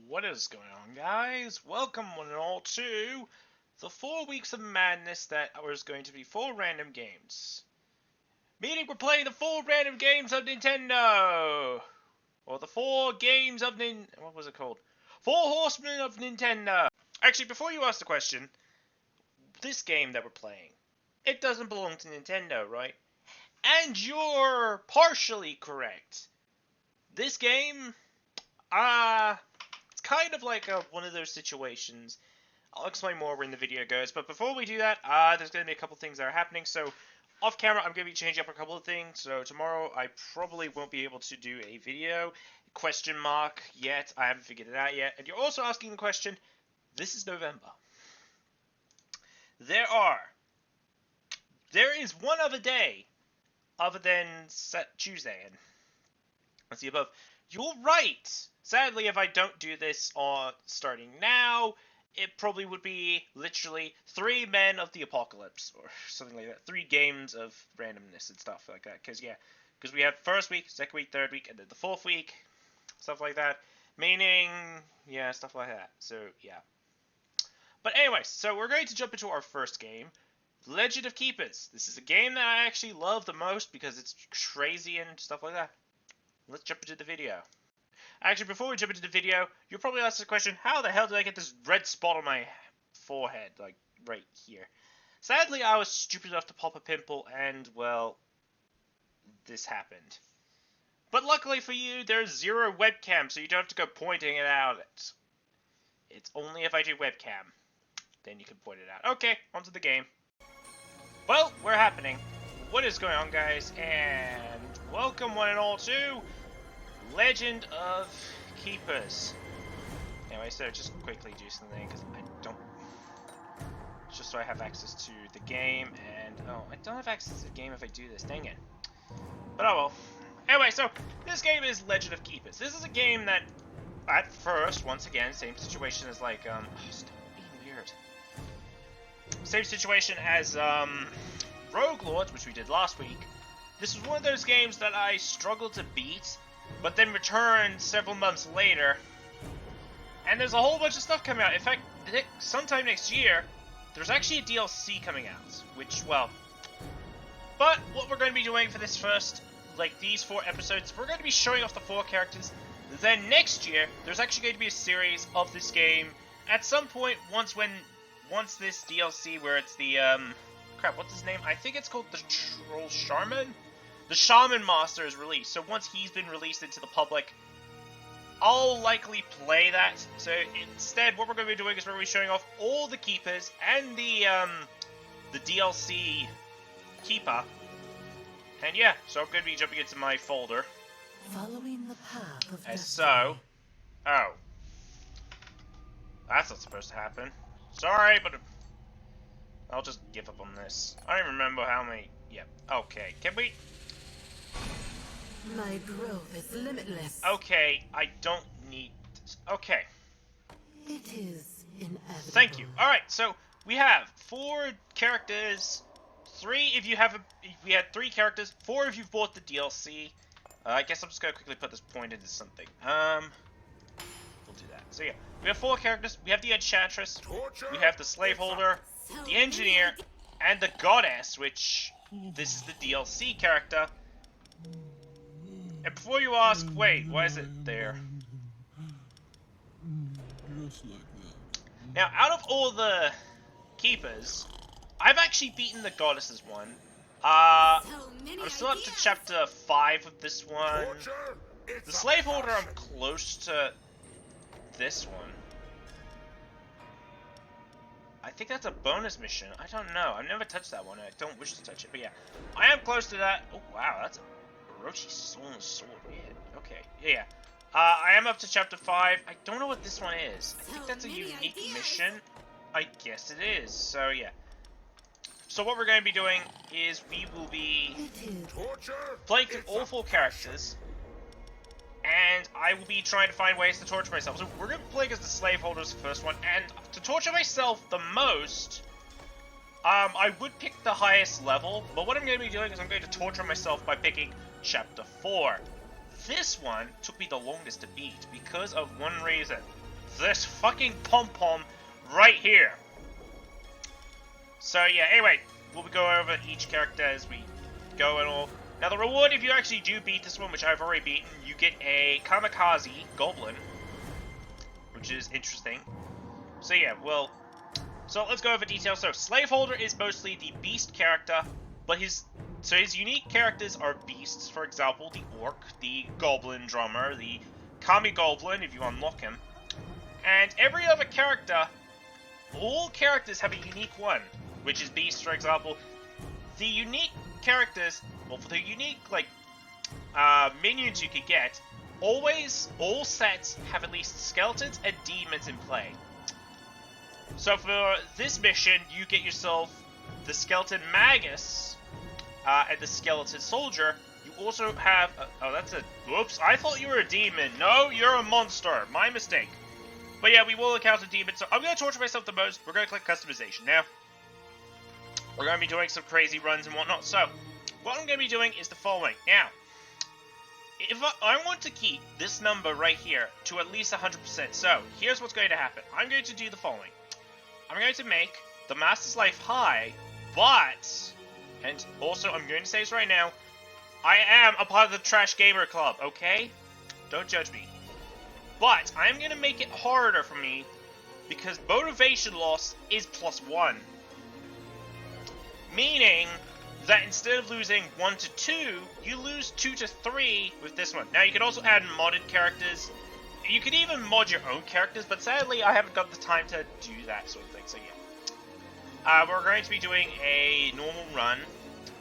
What is going on, guys? Welcome one and all to the 4 weeks of madness that was going to be 4 random games. Meaning we're playing the 4 random games of Nintendo! Or the 4 games of what was it called? 4 Horsemen of Nintendo! Actually, before you ask the question, this game that we're playing, it doesn't belong to Nintendo, right? And you're partially correct. This game, it's kind of like one of those situations. I'll explain more when the video goes, but before we do that, there's going to be a couple things that are happening. So, off camera, I'm going to be changing up a couple of things. So, tomorrow, I probably won't be able to do a video. Question mark yet. I haven't figured it out yet. And you're also asking the question, this is November. There is one other day other than Tuesday, and that's the above. You're right! Sadly, if I don't do this starting now, it probably would be literally 3 Men of the Apocalypse, or something like that. 3 games of randomness and stuff like that. Because we have first week, second week, third week, and then the 4th week, stuff like that. Meaning, yeah, stuff like that. So, yeah. But anyways, so we're going to jump into our first game, Legend of Keepers. This is a game that I actually love the most because it's crazy and stuff like that. Let's jump into the video. Actually, before we jump into the video, you'll probably ask the question, how the hell did I get this red spot on my forehead, like, right here? Sadly, I was stupid enough to pop a pimple, and, well, this happened. But luckily for you, there's 0 webcam, so you don't have to go pointing it out. It's only if I do webcam. Then you can point it out. Okay, onto the game. Well, we're happening. What is going on, guys? And welcome one and all to Legend of Keepers. Anyway, so just quickly do something because I don't. Just so I have access to the game, and oh, I don't have access to the game if I do this. Dang it. But oh well. Anyway, so this game is Legend of Keepers. This is a game that, at first, once again, same situation as like stop being weird. Same situation as Rogue Lords, which we did last week. This was one of those games that I struggled to beat, but then returned several months later. And there's a whole bunch of stuff coming out. In fact, sometime next year, there's actually a DLC coming out, which, well... But what we're going to be doing for this first, like, these 4 episodes, we're going to be showing off the 4 characters. Then next year, there's actually going to be a series of this game at some point once this DLC, where it's the, crap, what's his name? I think it's called the Troll Shaman? The Shaman Master is released, so once he's been released into the public, I'll likely play that. So instead, what we're going to be doing is we're going to be showing off all the keepers and the DLC keeper. And yeah, so I'm going to be jumping into my folder. Following the path of As so, oh, that's not supposed to happen. Sorry, but I'll just give up on this. I don't remember how many. Yep. Okay. Can we? My growth is limitless. Okay. I don't need. Okay. It is inevitable. Thank you. All right. So we have 4 characters. 3 if you have we had 3 characters. 4 if you've bought the DLC. I guess I'm just gonna quickly put this point into something. We'll do that. So yeah, we have 4 characters. We have the Enchantress, we have the Slaveholder, the Engineer, and the Goddess, which this is the DLC character. And before you ask, wait, why is it there? Just like that. Now, out of all the keepers, I've actually beaten the Goddess's one. I'm still up to chapter 5 of this one. The Slaveholder, I'm close to this one. I think that's a bonus mission. I don't know. I've never touched that one. I don't wish to touch it. But yeah, I am close to that. Oh, wow. That's a Orochi Stolen Sword we hit. Okay. Yeah. I am up to chapter 5. I don't know what this one is. I think that's a unique mission. I guess it is. So, yeah. So what we're going to be doing is we will be playing through all 4 characters. And I will be trying to find ways to torture myself. So we're going to be playing as the Slaveholder as the first one. And to torture myself the most, I would pick the highest level. But what I'm going to be doing is I'm going to torture myself by picking Chapter 4. This one took me the longest to beat because of one reason. this fucking pom-pom right here. So yeah, anyway, we'll be going over each character as we go and all. Now the reward, if you actually do beat this one, which I've already beaten, you get a Kamikaze Goblin, which is interesting. So yeah, well, so let's go over details. So Slaveholder is mostly the beast character, but his unique characters are beasts. For example, the Orc, the Goblin Drummer, the Kami Goblin, if you unlock him. And every other character, all characters have a unique one, which is beast, for example. The unique characters, well, for the unique, like, minions you could get, always, all sets have at least skeletons and demons in play. So for this mission, you get yourself the Skeleton Magus and the Skeleton Soldier. You also have, oh, that's a, whoops, I thought you were a demon. No, you're a monster. My mistake. But yeah, we will encounter demons, so I'm going to torture myself the most. We're going to click customization. Now, we're going to be doing some crazy runs and whatnot, so what I'm going to be doing is the following. Now, if I want to keep this number right here to at least 100%, so here's what's going to happen. I'm going to do the following. I'm going to make the Master's Life high, but, and also I'm going to say this right now, I am a part of the Trash Gamer Club, okay? Don't judge me. But I'm going to make it harder for me because motivation loss is +1. Meaning that instead of losing 1 to 2, you lose 2 to 3 with this one. Now you can also add modded characters. You can even mod your own characters, but sadly I haven't got the time to do that sort of thing, so yeah. We're going to be doing a normal run.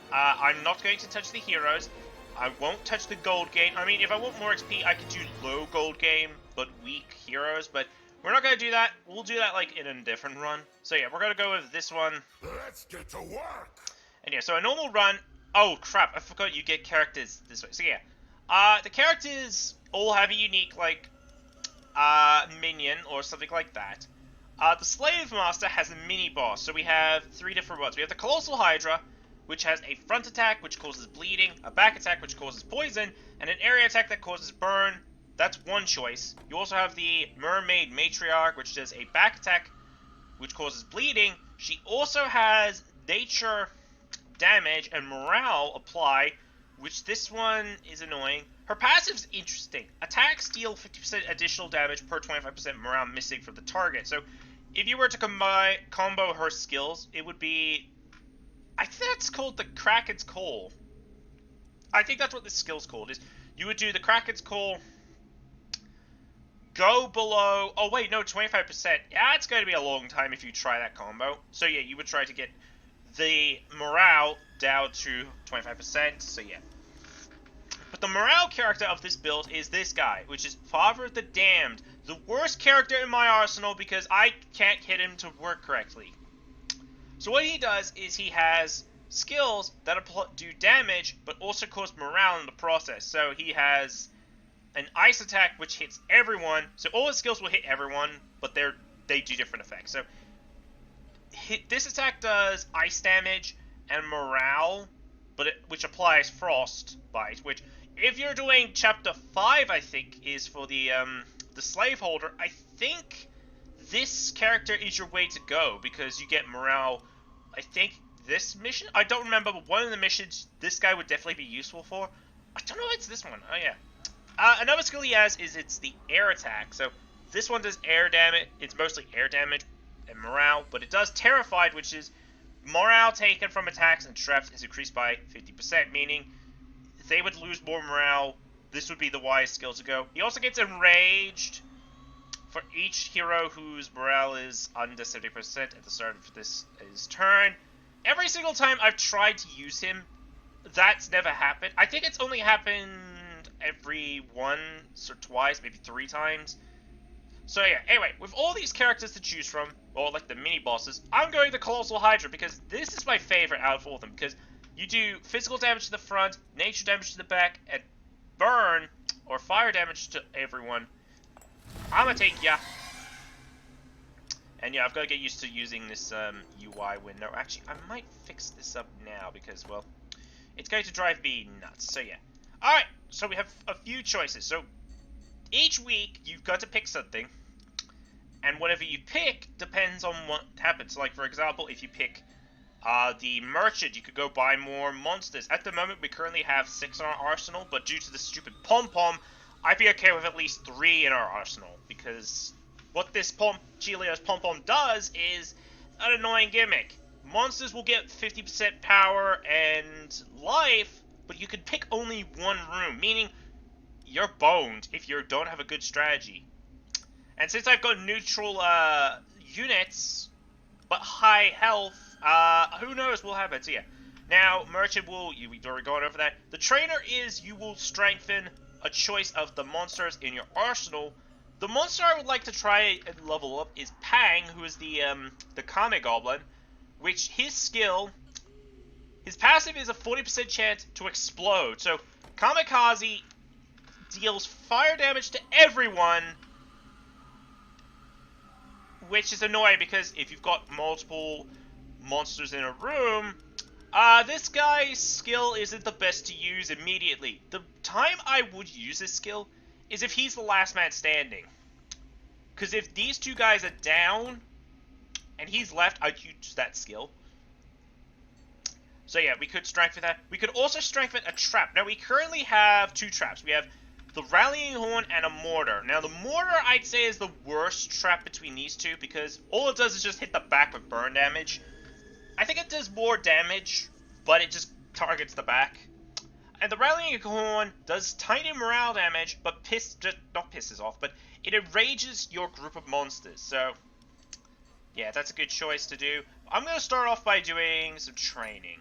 I'm not going to touch the heroes. I won't touch the gold game. I mean, if I want more XP, I could do low gold game, but weak heroes, but we're not going to do that. We'll do that, like, in a different run. So yeah, we're going to go with this one. Let's get to work! And yeah, so a normal run... Oh, crap, I forgot you get characters this way. So yeah, the characters all have a unique, like, minion or something like that. The Slave Master has a mini-boss, so we have 3 different ones. We have the Colossal Hydra, which has a front attack, which causes bleeding, a back attack, which causes poison, and an area attack that causes burn. That's one choice. You also have the Mermaid Matriarch, which does a back attack, which causes bleeding. She also has nature damage and morale apply, which this one is annoying. Her passive's interesting. Attacks deal 50% additional damage per 25% morale missing from the target. So if you were to combo her skills, it would be... I think that's called the Kraken's Call. I think that's what this skill's called. Is you would do the Kraken's Call, go below... Oh, wait, no, 25%. Yeah, it's going to be a long time if you try that combo. So, yeah, you would try to get the morale down to 25%. So, yeah. But the morale character of this build is this guy, which is Father of the Damned. The worst character in my arsenal because I can't hit him to work correctly. So what he does is he has skills that do damage, but also cause morale in the process. So he has an ice attack, which hits everyone. So all his skills will hit everyone, but they do different effects. So this attack does ice damage and morale, but which applies frost bite. Which, if you're doing chapter 5, I think is for the slaveholder. I think this character is your way to go because you get morale. I think this mission, I don't remember, but one of the missions this guy would definitely be useful for. I don't know if it's this one. Oh yeah. Another skill he has is it's the air attack. So this one does air damage. It's mostly air damage and morale, but it does terrified, which is morale taken from attacks and traps is increased by 50%, meaning if they would lose more morale, this would be the wise skill to go. He also gets enraged for each hero whose morale is under 70% at the start of his turn. Every single time I've tried to use him, that's never happened. I think it's only happened every once or twice, maybe 3 times. So yeah, anyway, with all these characters to choose from, or like the mini-bosses, I'm going the Colossal Hydra because this is my favorite out of all of them, because you do physical damage to the front, nature damage to the back, and burn, or fire damage to everyone. I'm gonna take ya. And yeah, I've got to get used to using this UI window. Actually, I might fix this up now because, well, it's going to drive me nuts. So yeah. Alright, so we have a few choices. So each week, you've got to pick something. and whatever you pick depends on what happens. Like, for example, if you pick the merchant, you could go buy more monsters. At the moment, we currently have 6 in our arsenal, but due to the stupid pom-pom, I'd be okay with at least 3 in our arsenal, because what this Chelios pom-pom does is an annoying gimmick. Monsters will get 50% power and life, but you can pick only one room, meaning you're boned if you don't have a good strategy. And since I've got neutral units, but high health, who knows what will happen. So yeah. Now, Merchant will, we've already gone over that. The Trainer is, you will strengthen a choice of the monsters in your arsenal. The monster I would like to try and level up is Pang, who is the Kame Goblin, which his passive is a 40% chance to explode. So, Kamikaze deals fire damage to everyone, which is annoying because if you've got multiple monsters in a room, this guy's skill isn't the best to use immediately. The time I would use this skill is if he's the last man standing. Because if these two guys are down and he's left, I'd use that skill. So yeah, we could strengthen that. We could also strengthen a trap. Now, we currently have 2 traps. We have the Rallying Horn and a Mortar. Now, the Mortar, I'd say, is the worst trap between these two because all it does is just hit the back with burn damage. I think it does more damage, but it just targets the back. And the Rallying Horn does tiny morale damage, but not pisses off, but it enrages your group of monsters. So, yeah, that's a good choice to do. I'm going to start off by doing some training.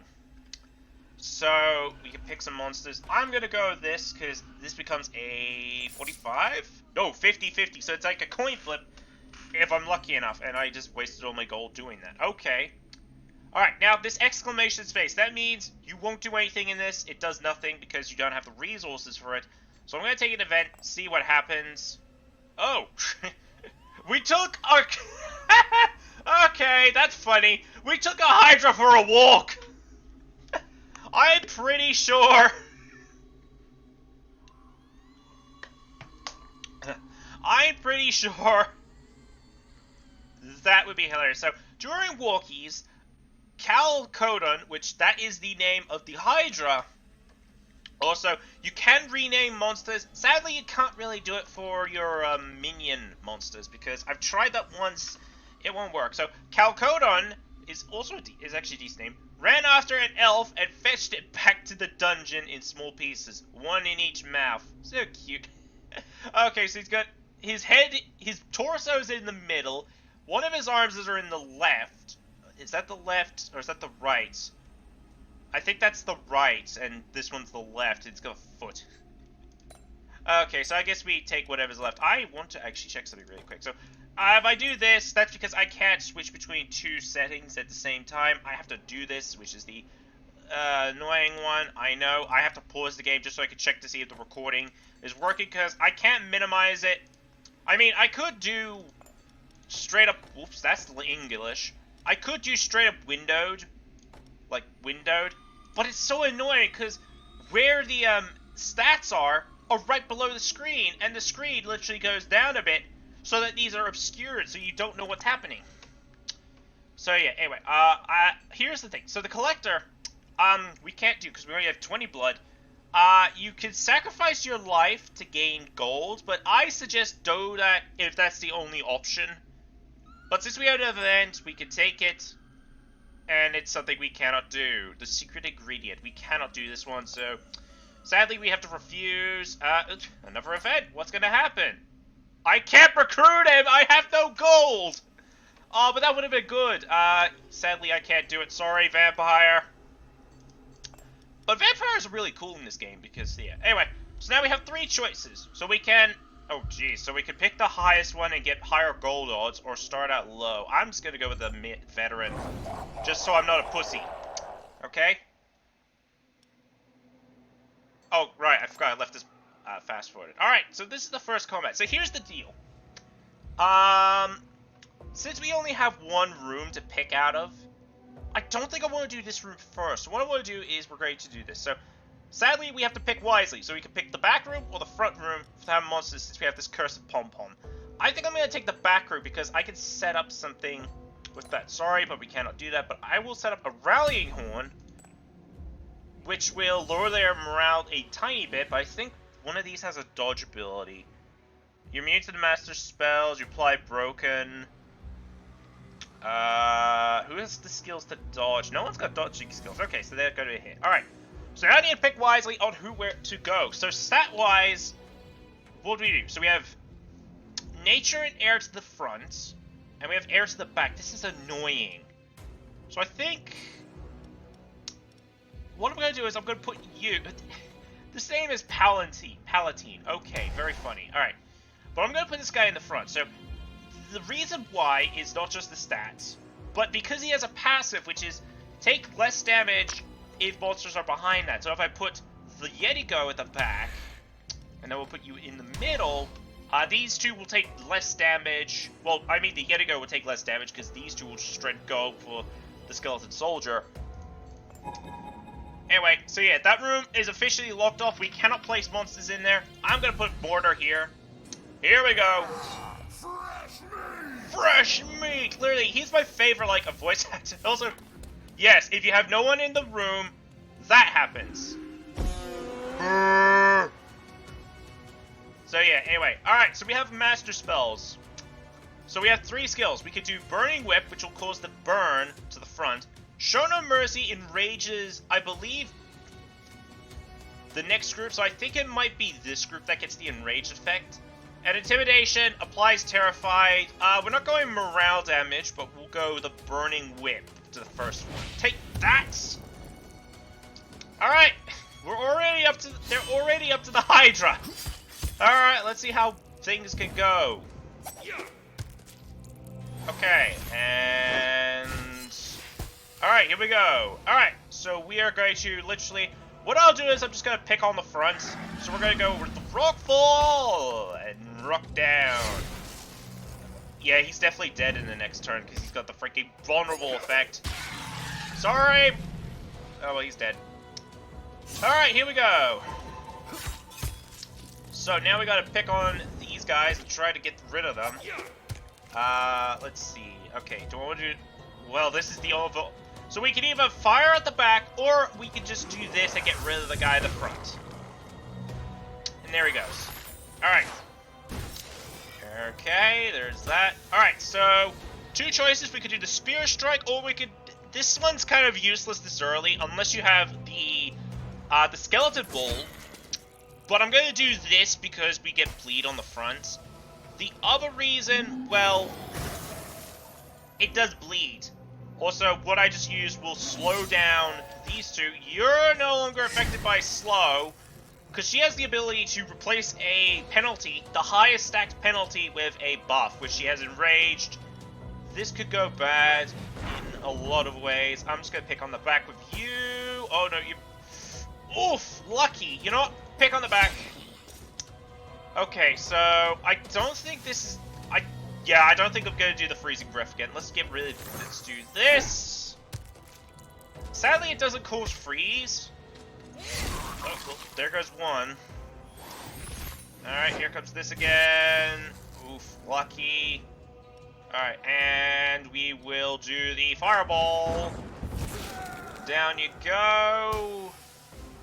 So, we can pick some monsters. I'm going to go with this, because this becomes a 45? No, 50-50, so it's like a coin flip, if I'm lucky enough, and I just wasted all my gold doing that. Okay. Alright, now, this exclamation space, that means you won't do anything in this. It does nothing, because you don't have the resources for it. So I'm going to take an event, see what happens. Oh! We took a... Okay, that's funny. We took a Hydra for a walk! I'm pretty sure... I'm pretty sure... that would be hilarious. So, during walkies, Calcodon, which that is the name of the Hydra... Also, you can rename monsters. Sadly, you can't really do it for your minion monsters, because I've tried that once. It won't work. So, Calcodon is also is actually a decent name. Ran after an elf and fetched it back to the dungeon in small pieces, one in each mouth. So cute. Okay, so he's got his head, his torso's in the middle. One of his arms are in the left. Is that the left or is that the right? I think that's the right, and this one's the left. It's got a foot. Okay, so I guess we take whatever's left. I want to actually check something really quick. So, if I do this, that's because I can't switch between 2 settings at the same time. I have to do this, which is the annoying one. I know. I have to pause the game just so I can check to see if the recording is working, because I can't minimize it. I mean, I could do straight up... Oops, that's English. I could do straight up windowed. Like, windowed. But it's so annoying, because where the stats are right below the screen, and the screen literally goes down a bit, so that these are obscured, so you don't know what's happening. So yeah, anyway, here's the thing. So the collector, we can't do, because we only have 20 blood. You can sacrifice your life to gain gold, but I suggest do that if that's the only option. But since we have an event, we can take it, and it's something we cannot do. The secret ingredient, we cannot do this one, so sadly we have to refuse. Another event, what's gonna happen? I can't recruit him! I have no gold! Oh, but that would have been good. Sadly, I can't do it. Sorry, Vampire. But Vampires are really cool in this game because, yeah. Anyway, so now we have 3 choices. So we can... Oh, geez. So we can pick the highest one and get higher gold odds or start out low. I'm just going to go with the veteran. Just so I'm not a pussy. Okay? Oh, right. I forgot I left this... fast forwarded. Alright, so this is the first combat. So here's the deal. Since we only have 1 room to pick out of, I don't think I want to do this room first. So what I want to do is we're going to do this. So, sadly, we have to pick wisely. So we can pick the back room or the front room to have monsters since we have this cursed pom-pom. I think I'm going to take the back route because I can set up something with that. Sorry, but we cannot do that. But I will set up a rallying horn, which will lower their morale a tiny bit. But I think one of these has a dodge ability. You're immune to the master spells. You apply broken. Who has the skills to dodge? No one's got dodging skills. Okay, so they're going to hit. All right. So now I need to pick wisely on where to go. So stat-wise, what do we do? So we have nature and air to the front, and we have air to the back. This is annoying. So I think what I'm going to do is I'm going to put you the same as Palatine. Okay, very funny. All right, but I'm going to put this guy in the front. So the reason why is not just the stats, but because he has a passive, which is take less damage if monsters are behind that. So if I put the Yetigo at the back, and then we'll put you in the middle, these two will take less damage. Well, I mean the Yetigo will take less damage because these two will straight go for the skeleton soldier. Anyway, so yeah, that room is officially locked off. We cannot place monsters in there. I'm gonna put border here. Here we go. Fresh meat! Literally, he's my favorite, like, a voice actor. Also, yes, if you have no one in the room, that happens. So yeah, anyway. Alright, so we have master spells. So we have 3 skills. We could do Burning Whip, which will cause the burn to the front. Show No Mercy enrages, I believe, the next group. So I think it might be this group that gets the enraged effect. And Intimidation applies Terrified. We're not going morale damage, but we'll go the Burning Whip to the first one. Take that! Alright, we're already up to, they're already up to the Hydra. Alright, let's see how things can go. Okay, and... Alright, here we go. Alright, so we are going to literally... What I'll do is I'm just going to pick on the front. So we're going to go with the Rock Fall and Rock Down. Yeah, he's definitely dead in the next turn because he's got the freaking vulnerable effect. Sorry! Oh, well, he's dead. Alright, here we go. So now we got to pick on these guys and try to get rid of them. Let's see. Okay, do I want to do... Well, this is the over... So we can either fire at the back, or we can just do this and get rid of the guy at the front. And there he goes. Alright. Okay, there's that. Alright, so 2 choices. We could do the Spear Strike, or we could... This one's kind of useless this early, unless you have the Skeleton Bull. But I'm going to do this because we get bleed on the front. The other reason, well, it does bleed. Also, what I just used will slow down these two. You're no longer affected by slow, because she has the ability to replace a penalty, the highest stacked penalty, with a buff, which she has enraged. This could go bad in a lot of ways. I'm just going to pick on the back with you. Oh, no, you... Oof, lucky. You know what? Pick on the back. Okay, so I don't think this is... Yeah, I don't think I'm going to do the Freezing Breath again. Let's do this. Sadly, it doesn't cause freeze. Oh, well, there goes one. Alright, here comes this again. Oof, lucky. Alright, and we will do the Fireball. Down you go.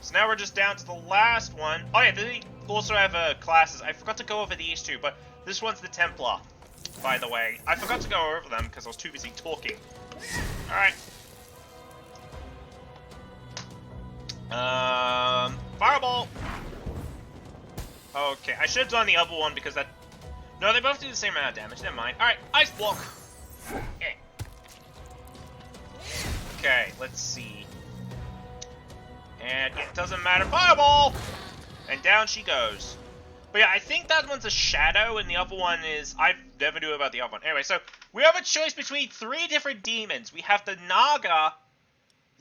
So now we're just down to the last one. Oh yeah, they also have classes. I forgot to go over these two, but this one's the Templar, by the way. I forgot to go over them because I was too busy talking. Alright. Fireball! Okay, I should have done the other one because that... No, they both do the same amount of damage. Never mind. Alright, Ice Block! Okay. Okay, let's see. And it doesn't matter. Fireball! And down she goes. But yeah, I think that one's a shadow, and the other one is... I never knew about the other one. Anyway, so we have a choice between 3 different demons. We have the Naga,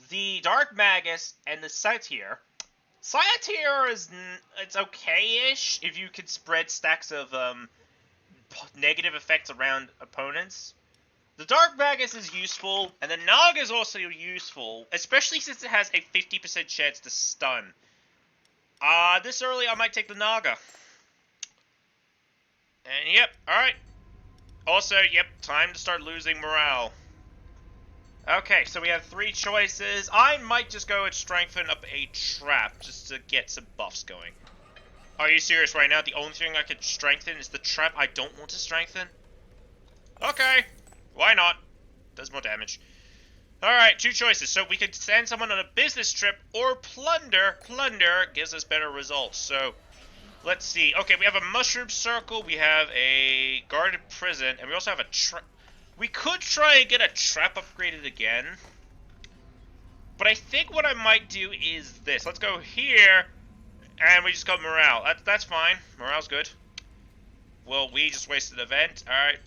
the Dark Magus, and the Satyr. Satyr is... It's okay-ish if you can spread stacks of negative effects around opponents. The Dark Magus is useful, and the Naga is also useful, especially since it has a 50% chance to stun. This early, I might take the Naga. And yep, alright. Also, yep, time to start losing morale. Okay, so we have 3 choices. I might just go and strengthen up a trap just to get some buffs going. Are you serious right now? The only thing I could strengthen is the trap I don't want to strengthen? Okay, why not? Does more damage. Alright, 2 choices. So we could send someone on a business trip or plunder. Plunder gives us better results. So, let's see. Okay, we have a mushroom circle. We have a guarded prison. And we also have a trap. We could try and get a trap upgraded again. But I think what I might do is this. Let's go here. And we just got morale. That's fine. Morale's good. Well, we just wasted an event. Alright.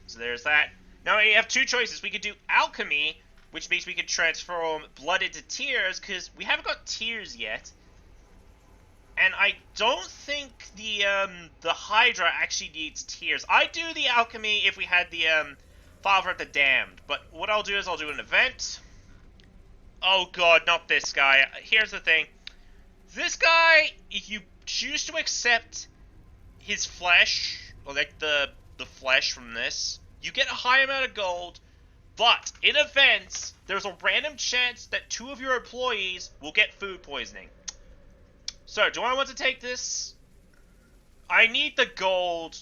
So there's that. Now we have 2 choices. We could do alchemy, which means we could transform blood into tears, because we haven't got tears yet. And I don't think the Hydra actually needs tears. I'd do the alchemy if we had the Father of the Damned. But what I'll do is I'll do an event. Oh god, not this guy. Here's the thing. This guy, if you choose to accept his flesh, or like the flesh from this, you get a high amount of gold, but in events, there's a random chance that 2 of your employees will get food poisoning. So, do I want to take this? I need the gold.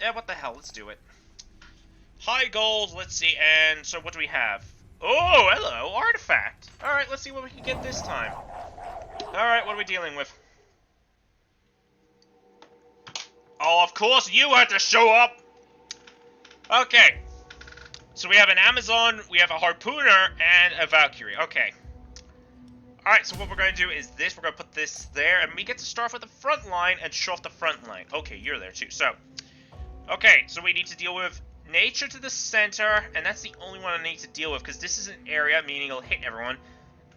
Yeah, what the hell, let's do it. High gold, let's see, and so what do we have? Oh, hello, artifact. Alright, let's see what we can get this time. Alright, what are we dealing with? Oh, of course, you had to show up! Okay. So we have an Amazon, we have a Harpooner, and a Valkyrie. Okay. Alright, so what we're going to do is this. We're going to put this there, and we get to start with the front line and show off the front line. Okay, you're there too. So, okay, so we need to deal with nature to the center, and that's the only one I need to deal with, because this is an area, meaning it'll hit everyone.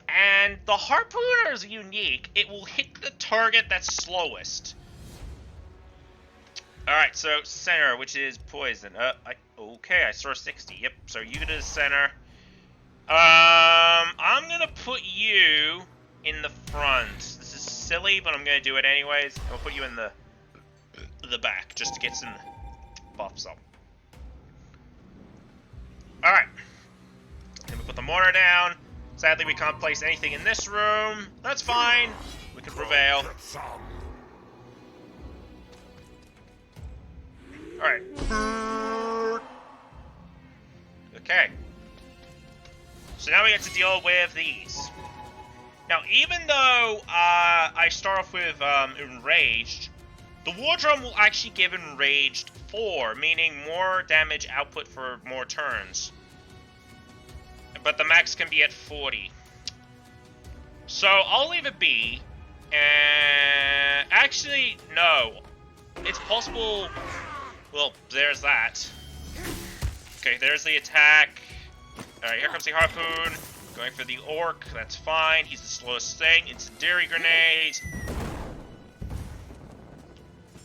And the Harpooner is unique. It will hit the target that's slowest. Alright, so center, which is poison. Okay, I saw 60. Yep, so you go to the center. I'm gonna put you in the front. This is silly, but I'm gonna do it anyways. I'll put you in the back, just to get some buffs up. Alright. Then we put the mortar down. Sadly, we can't place anything in this room. That's fine. We can prevail. Alright. Okay. So now we have to deal with these. Now, even though I start off with Enraged, the War Drum will actually give Enraged 4, meaning more damage output for more turns. But the max can be at 40. So, I'll leave it be. And actually, no. It's possible... Well, there's that. Okay, there's the attack. Alright, here comes the Harpoon. Going for the Orc, that's fine. He's the slowest thing. Incendiary Grenade.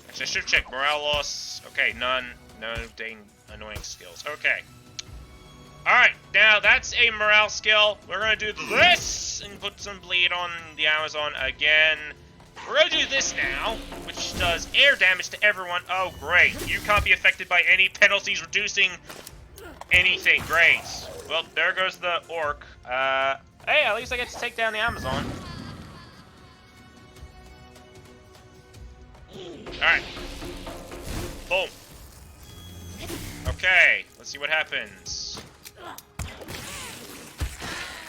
Actually, I should check morale loss. Okay, none. No dang annoying skills. Okay. Alright, now that's a morale skill. We're gonna do this and put some bleed on the Amazon again. We're gonna do this now, which does air damage to everyone. Oh, great. You can't be affected by any penalties reducing anything. Great. Well, there goes the Orc. Hey, at least I get to take down the Amazon. Alright. Boom. Okay, let's see what happens.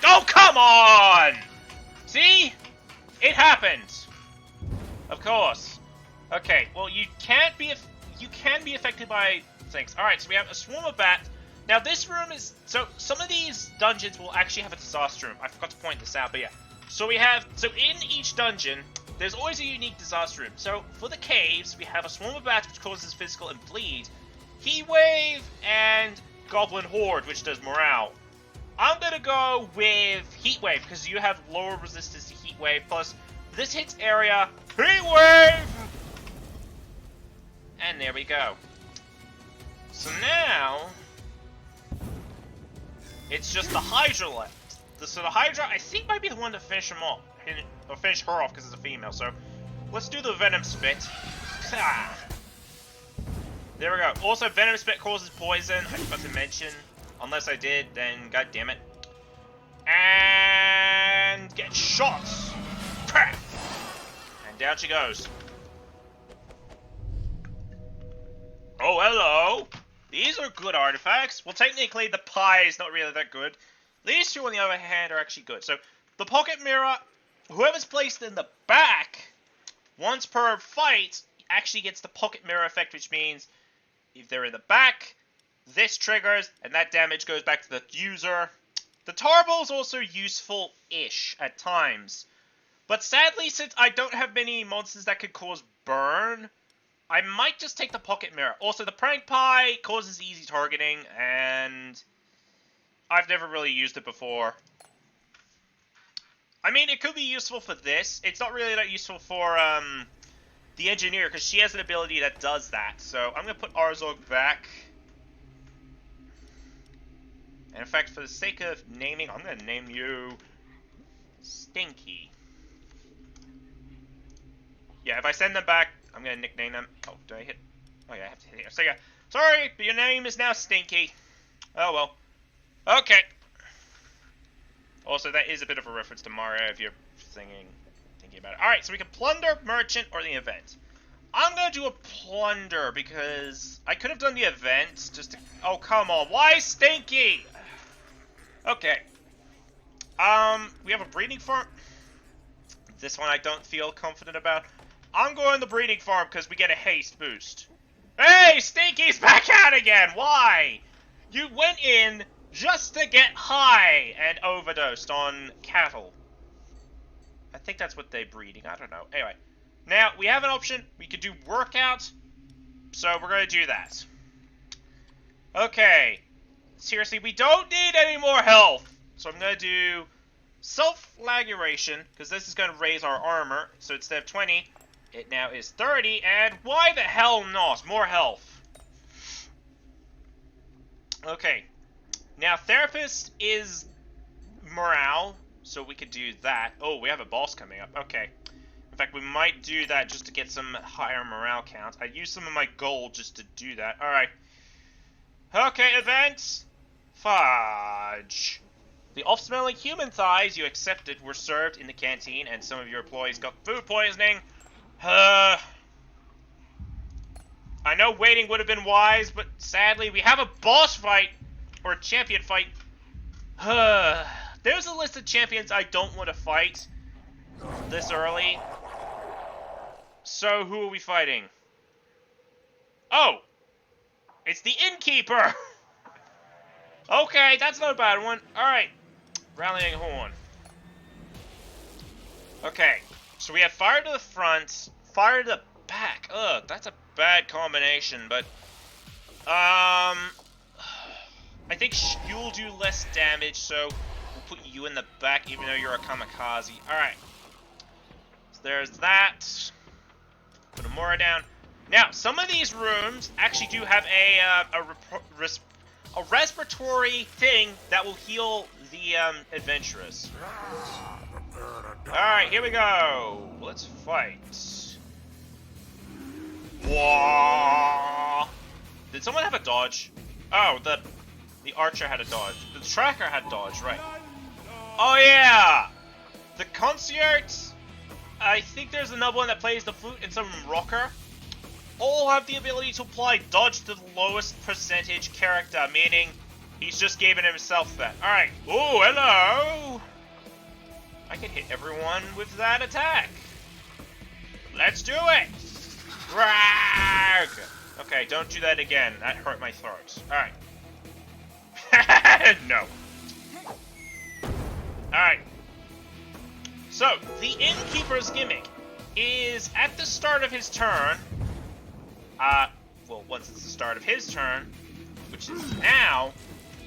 Oh, come on! See? It happened. Of course. Okay, well, you can be affected by things. Alright, so we have a swarm of bats. Now, this room is... So, some of these dungeons will actually have a disaster room. I forgot to point this out, but yeah. So, we have... So, in each dungeon, there's always a unique disaster room. So, for the caves, we have a swarm of bats, which causes physical and bleed. Heat Wave and Goblin Horde, which does morale. I'm gonna go with Heat Wave, because you have lower resistance to Heat Wave, plus this hits area, Heat Wave! And there we go. So now, it's just the Hydra left. So the Hydra, I think, might be the one to finish him off, or finish her off, because it's a female, so let's do the Venom Spit. Ah. There we go. Also, Venom Spit causes poison. I forgot to mention. Unless I did, then god damn it. And get shot. And down she goes. Oh, hello. These are good artifacts. Well, technically, the pie is not really that good. These two, on the other hand, are actually good. So, the pocket mirror, whoever's placed in the back, once per fight, actually gets the pocket mirror effect, which means if they're in the back, this triggers, and that damage goes back to the user. The tarball is also useful-ish at times. But sadly, since I don't have many monsters that could cause burn, I might just take the pocket mirror. Also, the prank pie causes easy targeting, and I've never really used it before. I mean, it could be useful for this. It's not really that useful for the engineer, because she has an ability that does that. So I'm going to put Arzog back. And in fact, for the sake of naming, I'm going to name you Stinky. Yeah, if I send them back, I'm going to nickname them. Oh, do I hit? Oh, yeah, I have to hit here. So, yeah. Sorry, but your name is now Stinky. Oh, well. Okay. Also, that is a bit of a reference to Mario if you're thinking about it. Alright, so we can plunder, merchant, or the event. I'm going to do a plunder because I could have done the event just to... Oh, come on. Why Stinky? Okay. We have a breeding farm. This one I don't feel confident about. I'm going the breeding farm because we get a haste boost. Hey, Stinky's back out again. Why? You went in just to get high and overdosed on cattle. I think that's what they're breeding. I don't know. Anyway. Now, we have an option. We could do workout. So, we're going to do that. Okay. Seriously, we don't need any more health. So, I'm going to do self-flagellation, because this is going to raise our armor. So, instead of 20, it now is 30. And why the hell not? More health. Okay. Now, therapist is morale. So, we could do that. Oh, we have a boss coming up. Okay. In fact, we might do that just to get some higher morale count. I used some of my gold just to do that. Alright. Okay, events. Fudge. The off-smelling human thighs you accepted were served in the canteen, and some of your employees got food poisoning. I know waiting would have been wise, but sadly, we have a boss fight, or a champion fight. There's a list of champions I don't want to fight this early. So, who are we fighting? Oh! It's the innkeeper! Okay, that's not a bad one. Alright. Rallying horn. Okay. So we have fire to the front, fire to the back. Ugh, that's a bad combination, but... I think you'll do less damage, so we'll put you in the back, even though you're a kamikaze. Alright. So there's that. Put Amora down. Now, some of these rooms actually do have a respiratory thing that will heal the adventurous. Alright, here we go. Let's fight. Whoa. Did someone have a dodge? Oh, the archer had a dodge. The tracker had dodge, right. Oh yeah! The concierge, I think there's another one that plays the flute and some rocker. All have the ability to apply dodge to the lowest percentage character, meaning he's just giving himself that. Alright. Ooh, hello! I can hit everyone with that attack. Let's do it! Drag! Okay, don't do that again. That hurt my throat. Alright. No. Alright. So, the innkeeper's gimmick is at the start of his turn. Well, once it's the start of his turn, which is now,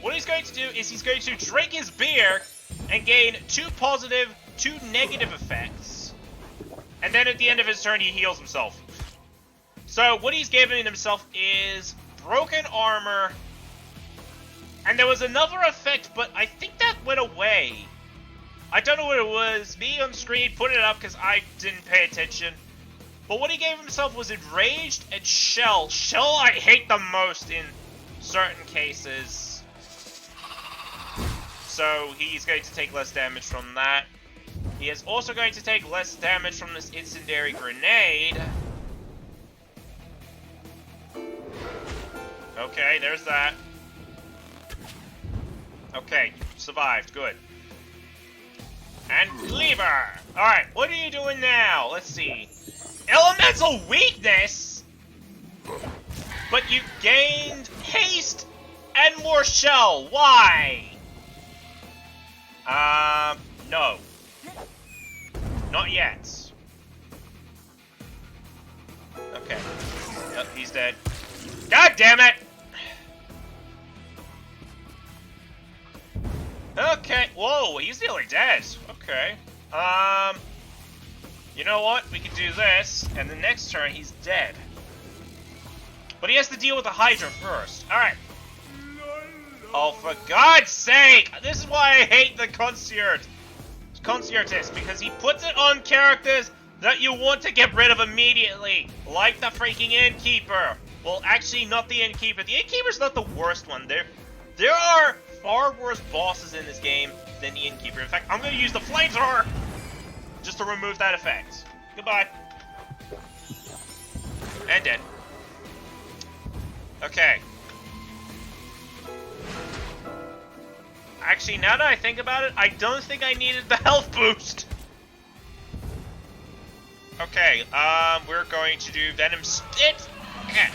what he's going to do is he's going to drink his beer and gain 2 positive, 2 negative effects. And then at the end of his turn, he heals himself. So, what he's giving himself is broken armor. And there was another effect, but I think that went away. I don't know what it was. Me on screen put it up because I didn't pay attention. But what he gave himself was Enraged and Shell. Shell I hate the most in certain cases. So he's going to take less damage from that. He is also going to take less damage from this incendiary grenade. Okay, there's that. Okay, survived. Good. And Cleaver! Alright, what are you doing now? Let's see. Elemental weakness? But you gained haste and more shell. Why? No. Not yet. Okay. Yep, he's dead. God damn it! Okay. Whoa, he's nearly dead. Okay. You know what? We can do this, and the next turn he's dead. But he has to deal with the Hydra first. Alright. Oh, for God's sake! This is why I hate the conciertist, because he puts it on characters that you want to get rid of immediately, like the freaking Innkeeper. Well, actually, not the Innkeeper. The Innkeeper's not the worst one. There are far worse bosses in this game than the Innkeeper. In fact, I'm going to use the Flamethrower just to remove that effect. Goodbye. And dead. Okay. Actually, now that I think about it, I don't think I needed the health boost. Okay, we're going to do Venom Spit. Okay.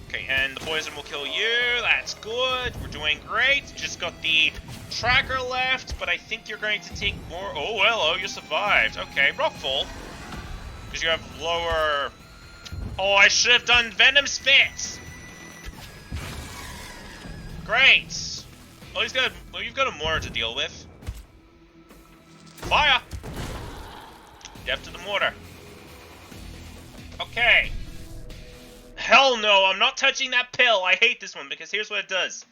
Okay, and the poison will kill you. That's good. We're doing great. Just got the tracker left, but I think you're going to take more. Oh, hello, you survived. Okay, Ruffle. Because you have lower. Oh, I should have done Venom Spit. Great. Oh, you've got a mortar to deal with. Fire. Death to the mortar. Okay. Hell no, I'm not touching that pill. I hate this one because here's what it does.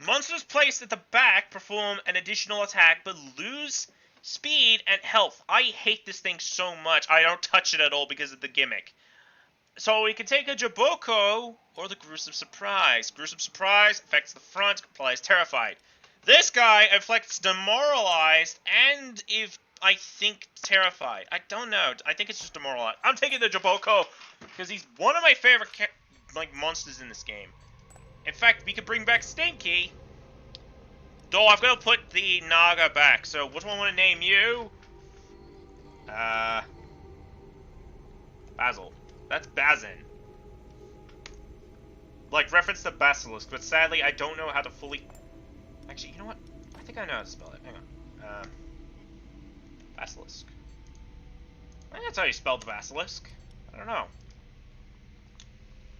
Monsters placed at the back perform an additional attack but lose speed and health. I hate this thing so much. I don't touch it at all because of the gimmick. So we can take a Jaboko or the Gruesome Surprise. Gruesome Surprise affects the front, applies Terrified. This guy affects Demoralized and if I think Terrified. I don't know. I think it's just Demoralized. I'm taking the Jaboko because he's one of my favorite monsters in this game. In fact, we could bring back Stinky. Though I've got to put the Naga back. So what do I want to name you? Basil. That's Bazin. Like, reference to Basilisk, but sadly I don't know how to fully... Actually, you know what? I think I know how to spell it. Hang on. Basilisk. I think that's how you spell Basilisk. I don't know.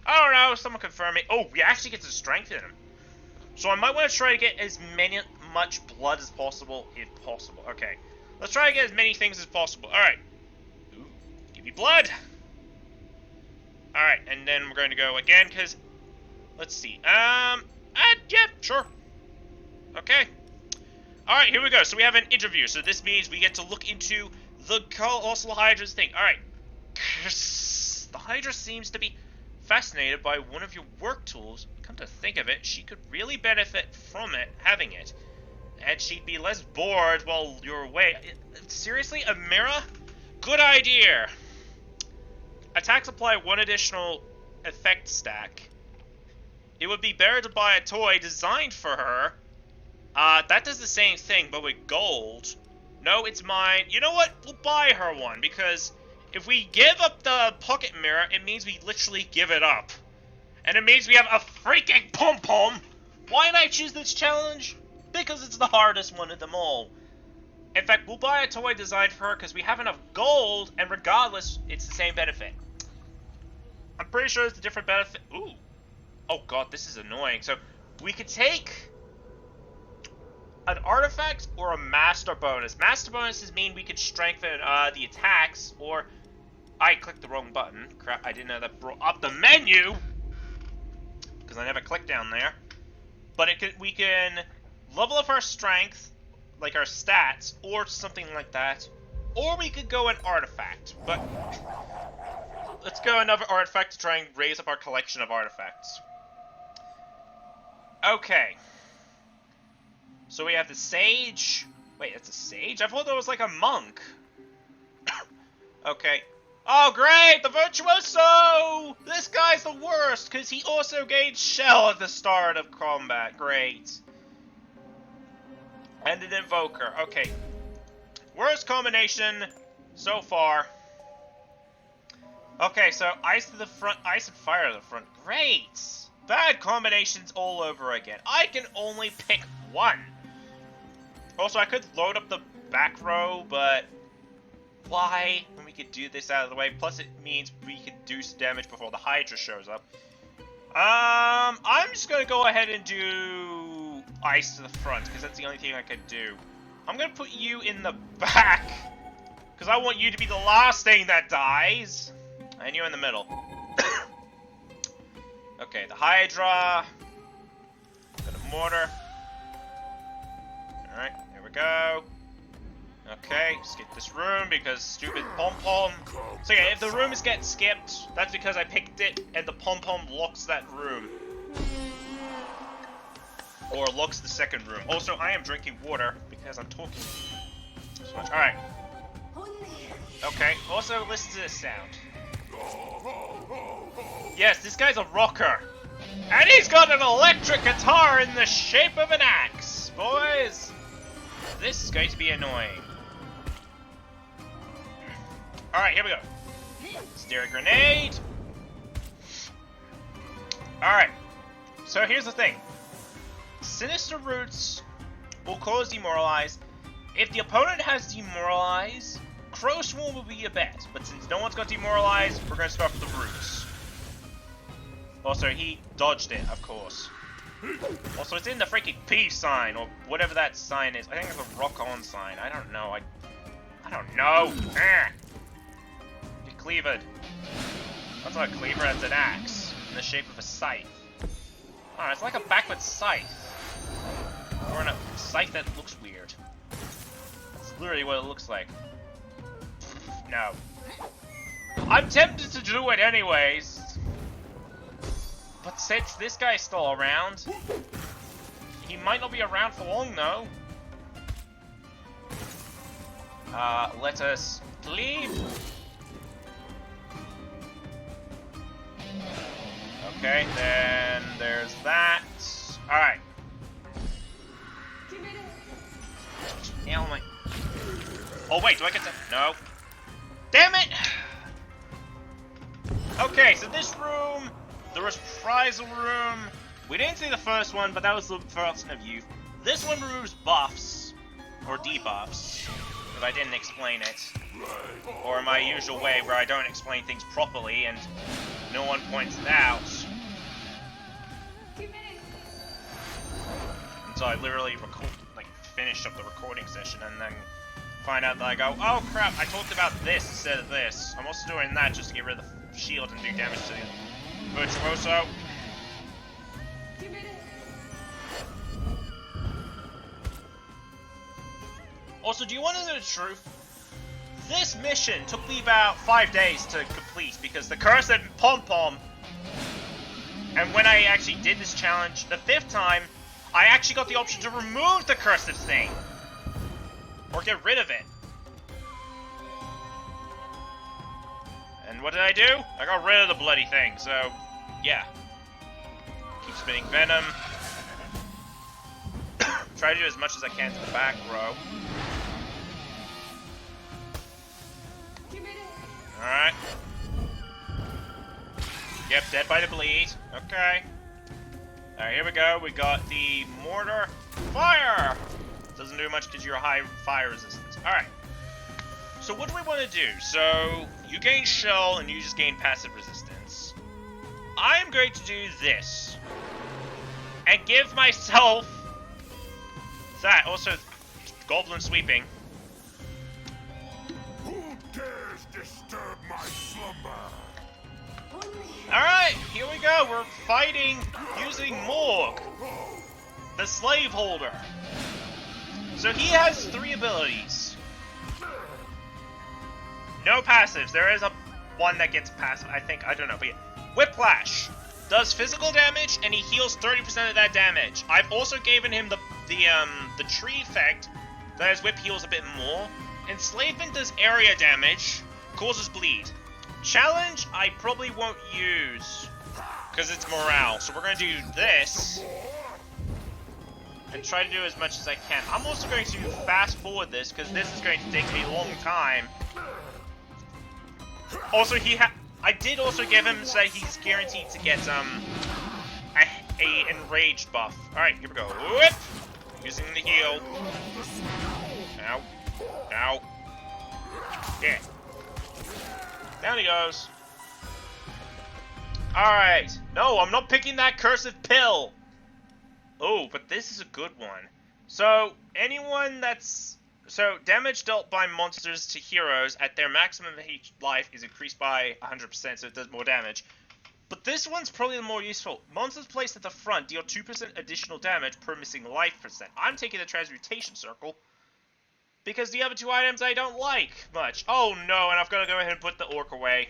I don't know. Someone confirm me. Oh, we actually get to strengthen him. So I might want to try to get as much blood as possible, if possible. Okay. Let's try to get as many things as possible. Alright. Ooh, give me blood. Alright, and then we're going to go again, because... Let's see. Yeah, sure. Okay. Alright, here we go. So we have an interview. So this means we get to look into the Colossal Hydra's thing. Alright. The Hydra seems to be fascinated by one of your work tools. Come to think of it, she could really benefit from it, having it. And she'd be less bored while you're away. Seriously, a mirror? Good idea. Attacks apply one additional effect stack. It would be better to buy a toy designed for her. That does the same thing, but with gold. No, it's mine. You know what? We'll buy her one, because if we give up the pocket mirror, it means we literally give it up. And it means we have a freaking pom-pom. Why did I choose this challenge? Because it's the hardest one of them all. In fact, we'll buy a toy designed for her because we have enough gold, and regardless, it's the same benefit. I'm pretty sure it's a different benefit. Ooh. Oh god, this is annoying. So, we could take an artifact or a master bonus. Master bonuses mean we could strengthen the attacks, or... I clicked the wrong button. Crap, I didn't know that brought up the menu! Because I never clicked down there. But we can level up our strength, like our stats, or something like that. Or we could go an artifact, but let's go another artifact to try and raise up our collection of artifacts. Okay. So we have the sage. Wait, that's a sage? I thought that was like a monk. Okay. Oh, great! The virtuoso! This guy's the worst, because he also gained shell at the start of combat. Great. And an invoker. Okay. Worst combination so far. Okay, so ice to the front, ice and fire to the front. Great! Bad combinations all over again. I can only pick one. Also, I could load up the back row, but why? When we could do this out of the way. Plus, it means we could do some damage before the Hydra shows up. I'm just gonna go ahead and do ice to the front, because that's the only thing I could do. I'm gonna put you in the back, because I want you to be the last thing that dies. And you're in the middle. Okay, the Hydra. Got a mortar. Alright, here we go. Okay, skip this room because stupid pom-pom. So yeah, if the rooms get skipped, that's because I picked it and the pom-pom locks that room. Or locks the second room. Also, I am drinking water because I'm talking so much. Alright. Okay, also listen to this sound. Yes, this guy's a rocker. And he's got an electric guitar in the shape of an axe. Boys, this is going to be annoying. Alright, here we go. Steer a grenade. Alright, so here's the thing. Sinister Roots will cause Demoralize. If the opponent has Demoralize, Crow Swarm will be a bet. But since no one's got Demoralize, we're going to start with the Roots. Also, he dodged it, of course. Also, it's in the freaking peace sign, or whatever that sign is. I think it's a rock-on sign. I don't know. I don't know. Ah. Get cleavered. That's not a cleaver, that's an axe. In the shape of a scythe. Oh, it's like a backward scythe. Or in a scythe that looks weird. That's literally what it looks like. No. I'm tempted to do it anyways. But since this guy's still around, he might not be around for long though. Let us leave. Okay, then there's that. Alright. Nail my... Oh wait, do I get to... No. Damn it! Okay, so this room, the Reprisal Room, we didn't see the first one, but that was the first of you. This one removes buffs, or debuffs, if I didn't explain it. Or my usual way where I don't explain things properly and no one points it out. So I literally finish up the recording session and then find out that I go, oh crap, I talked about this instead of this. I'm also doing that just to get rid of the shield and do damage to the virtuoso. Also, do you want to know the truth? This mission took me about 5 days to complete because the cursed pom-pom, and when I actually did this challenge the 5th time, I actually got the option to remove the cursed thing. Or get rid of it. And what did I do? I got rid of the bloody thing, so yeah. Keep spinning venom. Try to do as much as I can to the back row. Alright. Yep, dead by the bleed. Okay. Alright, here we go. We got the mortar. Fire! Doesn't do much because you're high fire resistance. Alright. So what do we want to do? So, you gain shell and you just gain passive resistance. I'm going to do this. And give myself that. Also, goblin sweeping. Who dares disturb my slumber? Alright, here we go. We're fighting using Morg, the slaveholder. So he has 3 abilities. no passives. There is one that gets passive, I think. I don't know, but yeah. Whiplash does physical damage, and he heals 30% of that damage. I've also given him the tree effect that his whip heals a bit more. Enslavement does area damage, causes bleed. Challenge I probably won't use because it's morale. So we're gonna do this and try to do as much as I can. I'm also going to fast forward this because this is going to take a long time. Also, I did also give him so he's guaranteed to get a enraged buff. All right, here we go. Whip! Using the heal. Ow. Ow. Yeah. Down he goes. Alright. No, I'm not picking that cursive pill. Oh, but this is a good one. So, anyone that's... So, damage dealt by monsters to heroes at their maximum life is increased by 100%, so it does more damage. But this one's probably the more useful. Monsters placed at the front deal 2% additional damage per missing life percent. I'm taking the Transmutation Circle because the other two items I don't like much. Oh no, and I've got to go ahead and put the Orc away.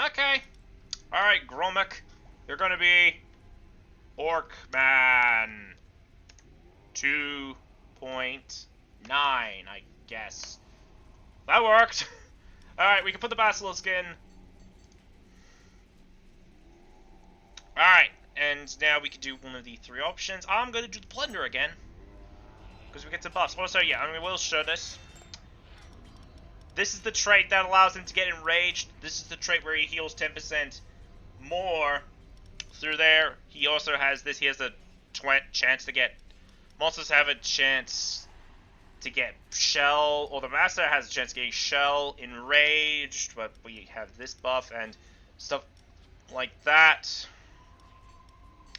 Okay. Alright, Gromik. You're going to be Orc Man 2.9, I guess. That worked. Alright, we can put the Basilisk in. Alright, and now we can do one of the three options. I'm going to do the Plunder again, because we get some buffs. Also, yeah, I mean, we'll show this. This is the trait that allows him to get enraged. This is the trait where he heals 10% more through there. He also has this. He has a chance to get... Monsters have a chance to get Shell, or the Master has a chance of getting Shell enraged, but we have this buff and stuff like that.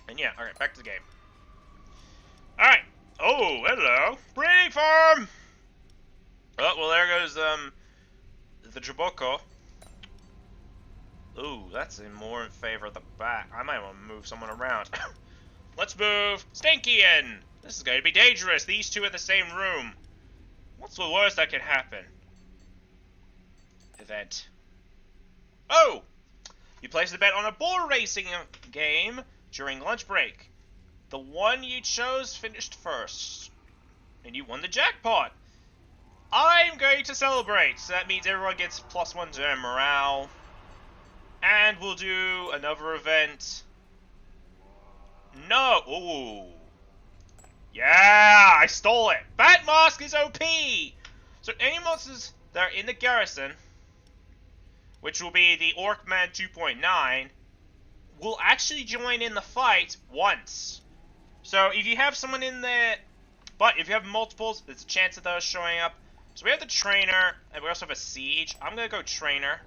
And yeah, alright, back to the game. Alright. Oh, hello. Breeding farm! Oh, well, there goes, the Jaboko. Ooh, that's more in favor of the back. I might want to move someone around. Let's move Stinky in! This is going to be dangerous. These two in the same room. What's the worst that can happen? Event. Oh! You placed a bet on a bull racing game during lunch break. The one you chose finished first. And you won the jackpot. I'm going to celebrate. So that means everyone gets +1 to their morale. And we'll do another event. No! Ooh. Yeah! I stole it! Bat Mask is OP! So any monsters that are in the garrison, which will be the Orcman 2.9, will actually join in the fight once. So if you have someone in there, but if you have multiples, there's a chance of those showing up. So we have the Trainer, and we also have a Siege. I'm gonna go Trainer.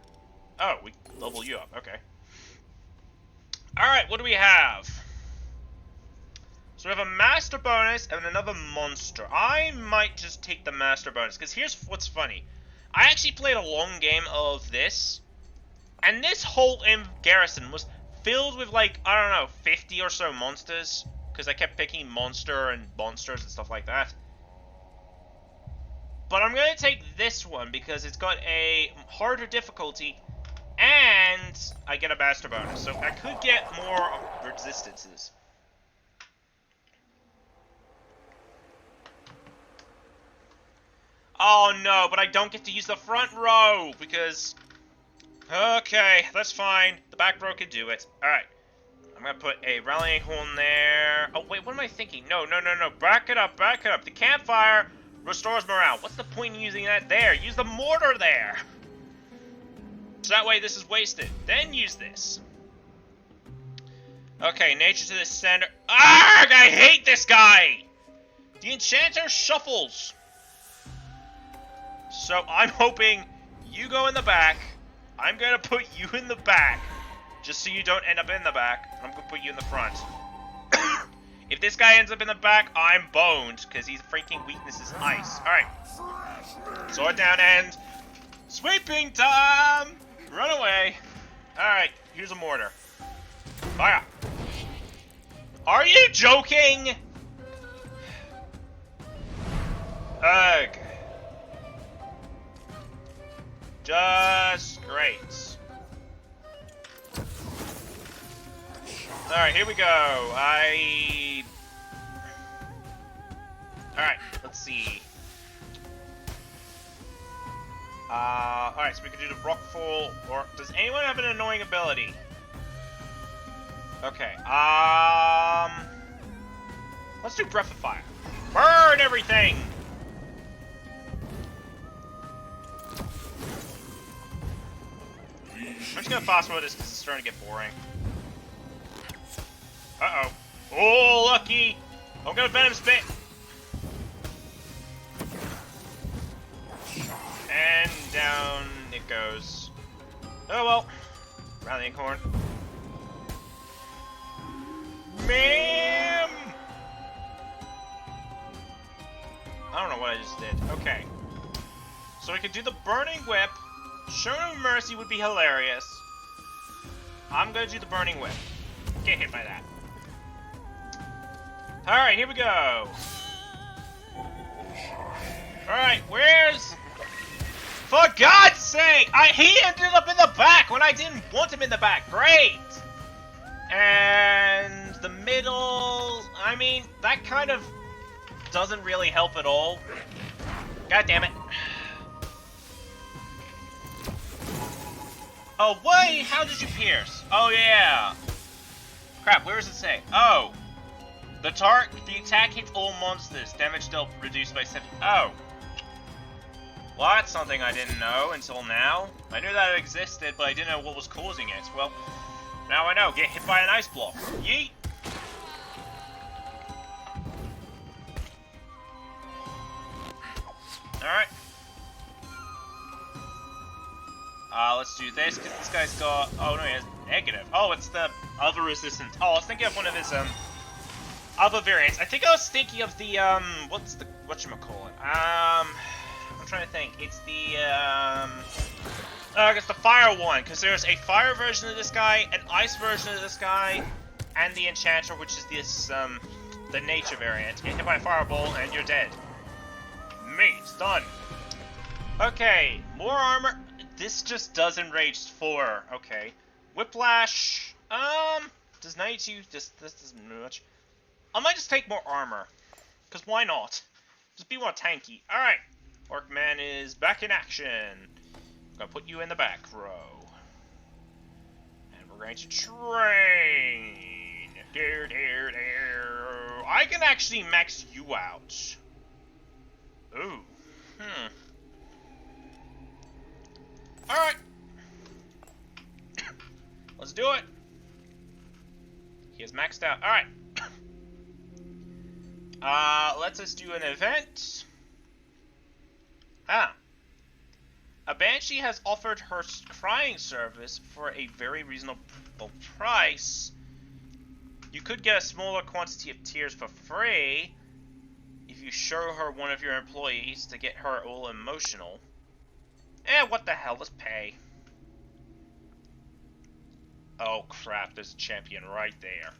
Oh, we level you up, okay. Alright, what do we have? So we have a Master bonus and another Monster. I might just take the Master bonus, because here's what's funny. I actually played a long game of this, and this whole garrison was filled with, like, I don't know, 50 or so monsters, because I kept picking monster and monsters and stuff like that. But I'm going to take this one, because it's got a harder difficulty, and I get a Master bonus, so I could get more resistances. Oh no, but I don't get to use the front row, because... Okay, that's fine. The back row can do it. Alright. I'm gonna put a rallying horn there. Oh, wait, what am I thinking? No. Back it up. The campfire restores morale. What's the point in using that there? Use the mortar there. So that way this is wasted. Then use this. Okay, nature to the center. Arrgh! I hate this guy! The enchanter shuffles. So I'm hoping you go in the back. I'm going to put you in the back, just so you don't end up in the back. I'm going to put you in the front. If this guy ends up in the back, I'm boned, because his freaking weakness is ice. Alright. Sword down and... Sweeping time! Run away. Alright, here's a mortar. Fire. Are you joking? Ugh. Just great. Alright, here we go. Alright, let's see. Alright, so we can do the rockfall, or does anyone have an annoying ability? Okay, let's do Breath of Fire. Burn everything! I'm just gonna fast forward this because it's starting to get boring. Uh-oh. Oh, lucky! I'm gonna Venom Spit! And down it goes. Oh well. Round the acorn. Ma'am! I don't know what I just did. Okay. So we could do the Burning Whip. Show no mercy would be hilarious. I'm gonna do the Burning Whip. Get hit by that. Alright, here we go. Alright, where's... For God's sake! He ended up in the back when I didn't want him in the back. Great! And the middle... I mean, that kind of doesn't really help at all. God damn it. Oh, wait! How did you pierce? Oh, yeah. Crap, where does it say? Oh. The attack hits all monsters. Damage dealt reduced by 7. Oh. Well, that's something I didn't know until now. I knew that it existed, but I didn't know what was causing it. Well, now I know. Get hit by an ice block. Yeet! Alright. Let's do this, because this guy's got... Oh, no, he has negative. Oh, it's the other resistant. Oh, I was thinking of one of his, other variants. I think I was thinking of the, whatchamacallit? I'm trying to think. It's the, I guess the fire one, because there's a fire version of this guy, an ice version of this guy, and the enchanter, which is this, the nature variant. Get hit by a fireball, and you're dead. Mate, done. Okay, more armor. This just does enrage 4. Okay. Whiplash. Does 92 just this doesn't do much. I might just take more armor. Cause why not? Just be more tanky. Alright. Orcman is back in action. I'm gonna put you in the back row. And we're going to train. I can actually max you out. Ooh. Alright. Let's do it. He is maxed out. Alright. Let's just do an event. A Banshee has offered her crying service for a very reasonable price. You could get a smaller quantity of tears for free if you show her one of your employees to get her all emotional. What the hell? Let's pay. Oh crap, there's a champion right there.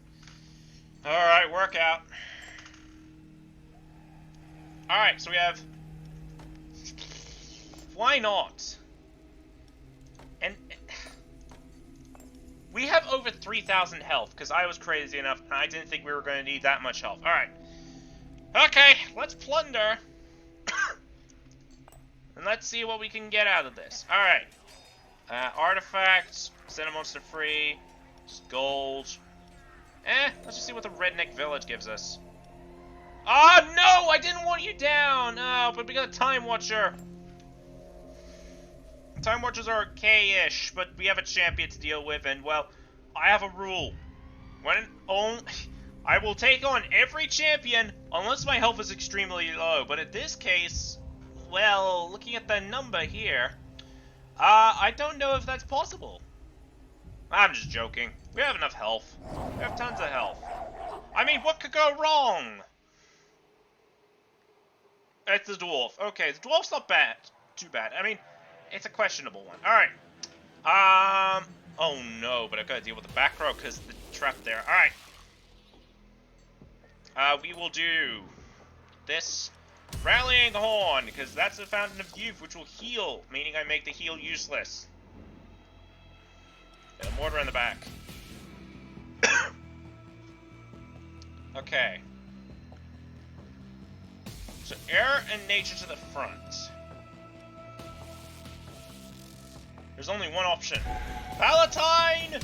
Alright, workout. Alright, so we have... Why not? And... We have over 3,000 health, because I was crazy enough, and I didn't think we were going to need that much health. Alright. Okay, let's plunder. And let's see what we can get out of this. Alright. Artifacts. Set a monster free. Just gold. Let's just see what the redneck village gives us. Oh, no! I didn't want you down! Oh, but we got a Time Watcher. Time Watchers are okay-ish, but we have a champion to deal with, and, well, I have a rule. I will take on every champion, unless my health is extremely low, but in this case... Well, looking at the number here, I don't know if that's possible. I'm just joking. We have enough health. We have tons of health. I mean, what could go wrong? It's the dwarf. Okay, the dwarf's not bad. Too bad. I mean, it's a questionable one. Alright. Oh no, but I've got to deal with the back row because the trap there. Alright. We will do this. Rallying Horn, because that's a fountain of youth, which will heal, meaning I make the heal useless. And a mortar in the back. Okay. So air and nature to the front. There's only one option. Palatine!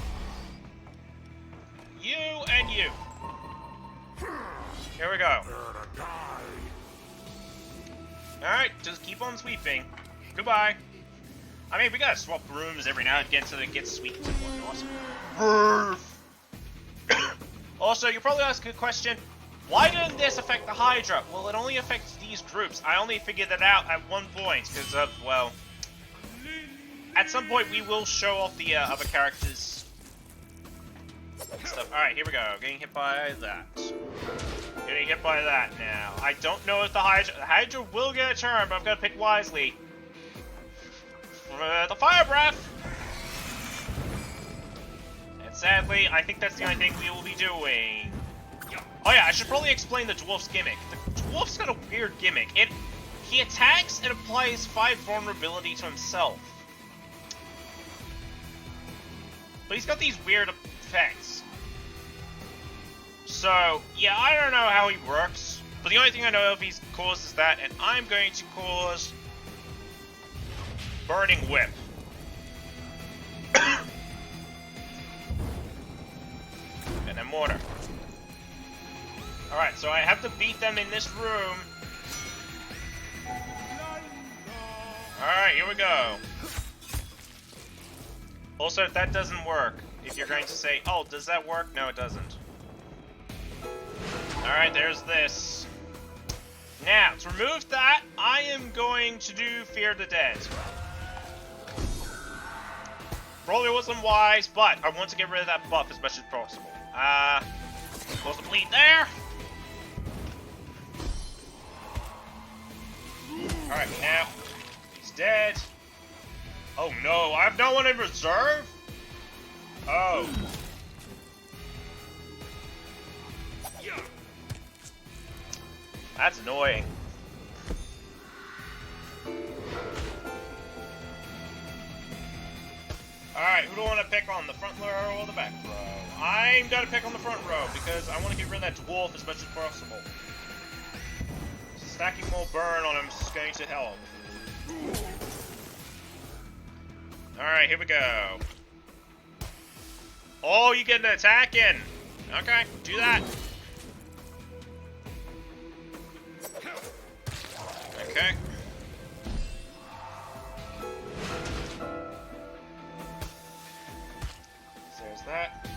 You and you. Here we go. Alright, just keep on sweeping. Goodbye. I mean, we gotta swap rooms every now and again so that it gets sweet and whatnot. Also, you'll probably ask a question, why didn't this affect the Hydra? Well, it only affects these groups. I only figured that out at one point, because of, well... At some point, we will show off the other characters. Stuff. Alright, here we go. Getting hit by that. Getting hit by that now. I don't know if the Hydra will get a turn, but I'm gonna pick wisely. The Fire Breath! And sadly, I think that's the only thing we will be doing. Oh yeah, I should probably explain the Dwarf's gimmick. The Dwarf's got a weird gimmick. He attacks and applies 5 vulnerability to himself. But he's got these weird effects. So, yeah, I don't know how he works. But the only thing I know of he causes that, and I'm going to cause... Burning Whip. And then Mortar. Alright, so I have to beat them in this room. Alright, here we go. Also, if that doesn't work, if you're going to say, oh, does that work? No, it doesn't. Alright, there's this. Now, to remove that, I am going to do Fear the Dead. Probably wasn't wise, but I want to get rid of that buff as much as possible. Supposed to bleed there. Alright, now, he's dead. Oh no, I have no one in reserve? Oh. That's annoying. Alright, who do I want to pick on? The front row or the back row? I'm gonna pick on the front row because I want to get rid of that dwarf as much as possible. Stacking more burn on him is going to help. Alright, here we go. Oh, you get an attack in. Okay, do that. Okay. So there's that.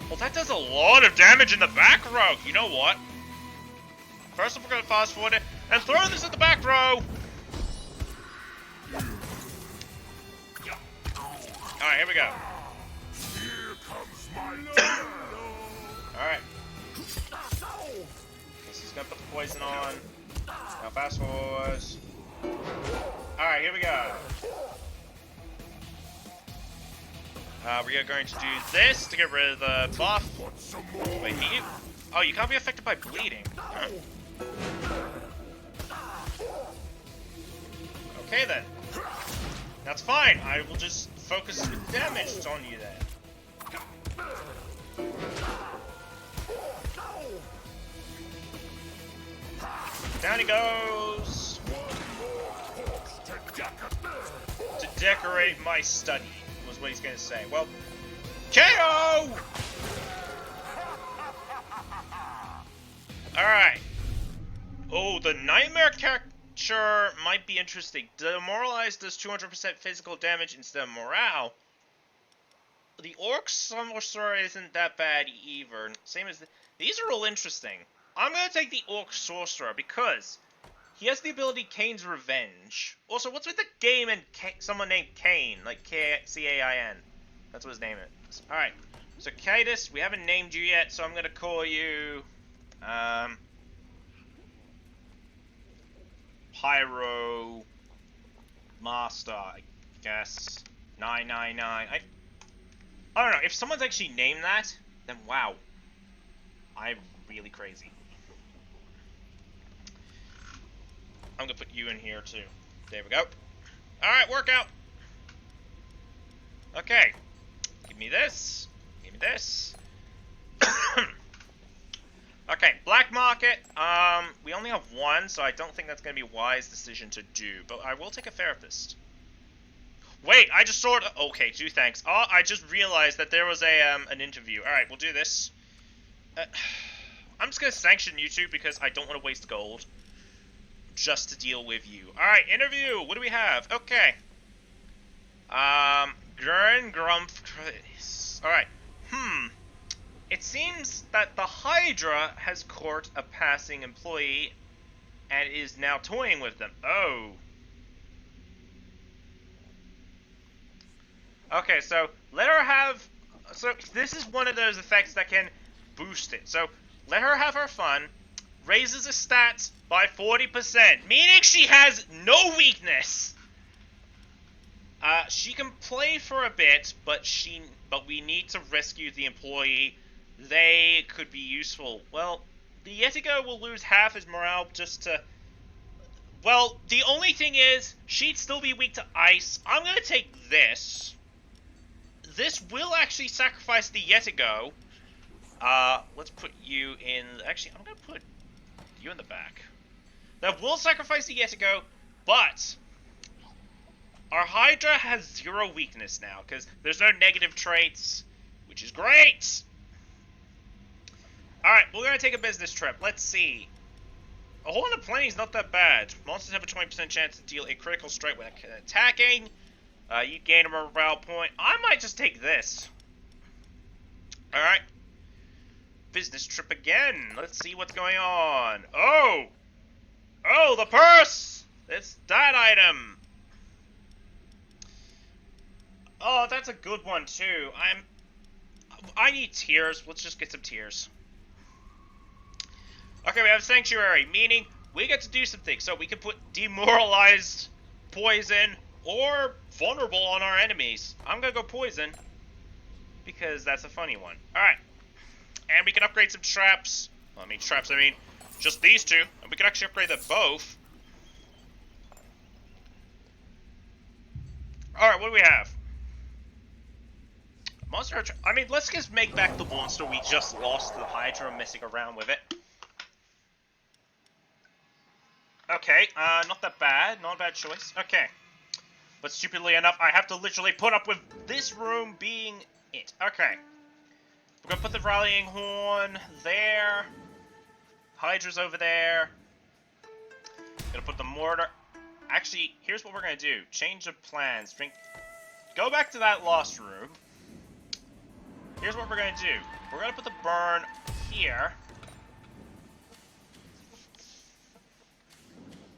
Well, that does a lot of damage in the back row. You know what? First, we're gonna fast forward it and throw this at the back row. Alright, here we go. Here comes my lord. Alright. Guess he's gonna put the poison on. Now fast forward. Alright, here we go. We are going to do this to get rid of the buff. Wait, oh, you can't be affected by bleeding. Huh. Okay then. That's fine. I will just focus the damage on you then. Down he goes. To decorate my study, was what he's gonna say. Well, KO! Alright. Oh, the Nightmare character might be interesting. Demoralize does 200% physical damage instead of morale. The Orc Sorcerer isn't that bad either. Same as these are all interesting. I'm gonna take the Orc Sorcerer because he has the ability Kain's Revenge. Also, what's with the game and someone named Kain? Like K-C-A-I-N. That's what his name is. Alright. So, Kaitis, we haven't named you yet, so I'm gonna call you... Pyro... Master, I guess. 999. I don't know. If someone's actually named that, then wow. I'm really crazy. I'm gonna put you in here too. There we go. Alright, workout. Okay. Give me this. Give me this. Okay, black market. We only have one, so I don't think that's gonna be a wise decision to do. But I will take a therapist. Wait, I just saw it. Okay, two thanks. Oh, I just realized that there was a an interview. All right, we'll do this. I'm just gonna sanction you two because I don't want to waste gold just to deal with you. All right, interview. What do we have? Okay. Gurn Grumpf. All right. It seems that the Hydra has caught a passing employee and is now toying with them. Oh. Okay, so let her have... So this is one of those effects that can boost it. So let her have her fun. Raises a stat by 40%, meaning she has no weakness. She can play for a bit, but we need to rescue the employee. They could be useful. Well, the Yetigo will lose half his morale just to... Well, the only thing is, she'd still be weak to ice. I'm gonna take this. This will actually sacrifice the Yetigo. Let's put you in... Actually, I'm gonna put you in the back. That will sacrifice the Yetigo, but... Our Hydra has 0 weakness now, because there's no negative traits, which is great! Alright, we're going to take a business trip. Let's see. A hole in the plane is not that bad. Monsters have a 20% chance to deal a critical strike when attacking. You gain a morale point. I might just take this. Alright. Business trip again. Let's see what's going on. Oh! Oh, the purse! It's that item. Oh, that's a good one, too. I need tears. Let's just get some tears. Okay, we have Sanctuary, meaning we get to do some things. So we can put Demoralized, Poison, or Vulnerable on our enemies. I'm gonna go Poison, because that's a funny one. Alright. And we can upgrade some traps. Well, I mean just these two. And we can actually upgrade them both. Alright, what do we have? Monster... I mean, let's just make back the monster we just lost to the Hydra, messing around with it. Okay, not that bad. Not a bad choice. Okay. But stupidly enough, I have to literally put up with this room being it. Okay. We're gonna put the rallying horn there. Hydra's over there. Gonna put the mortar... Actually, here's what we're gonna do. Change of plans. Go back to that lost room. Here's what we're gonna do. We're gonna put the burn here.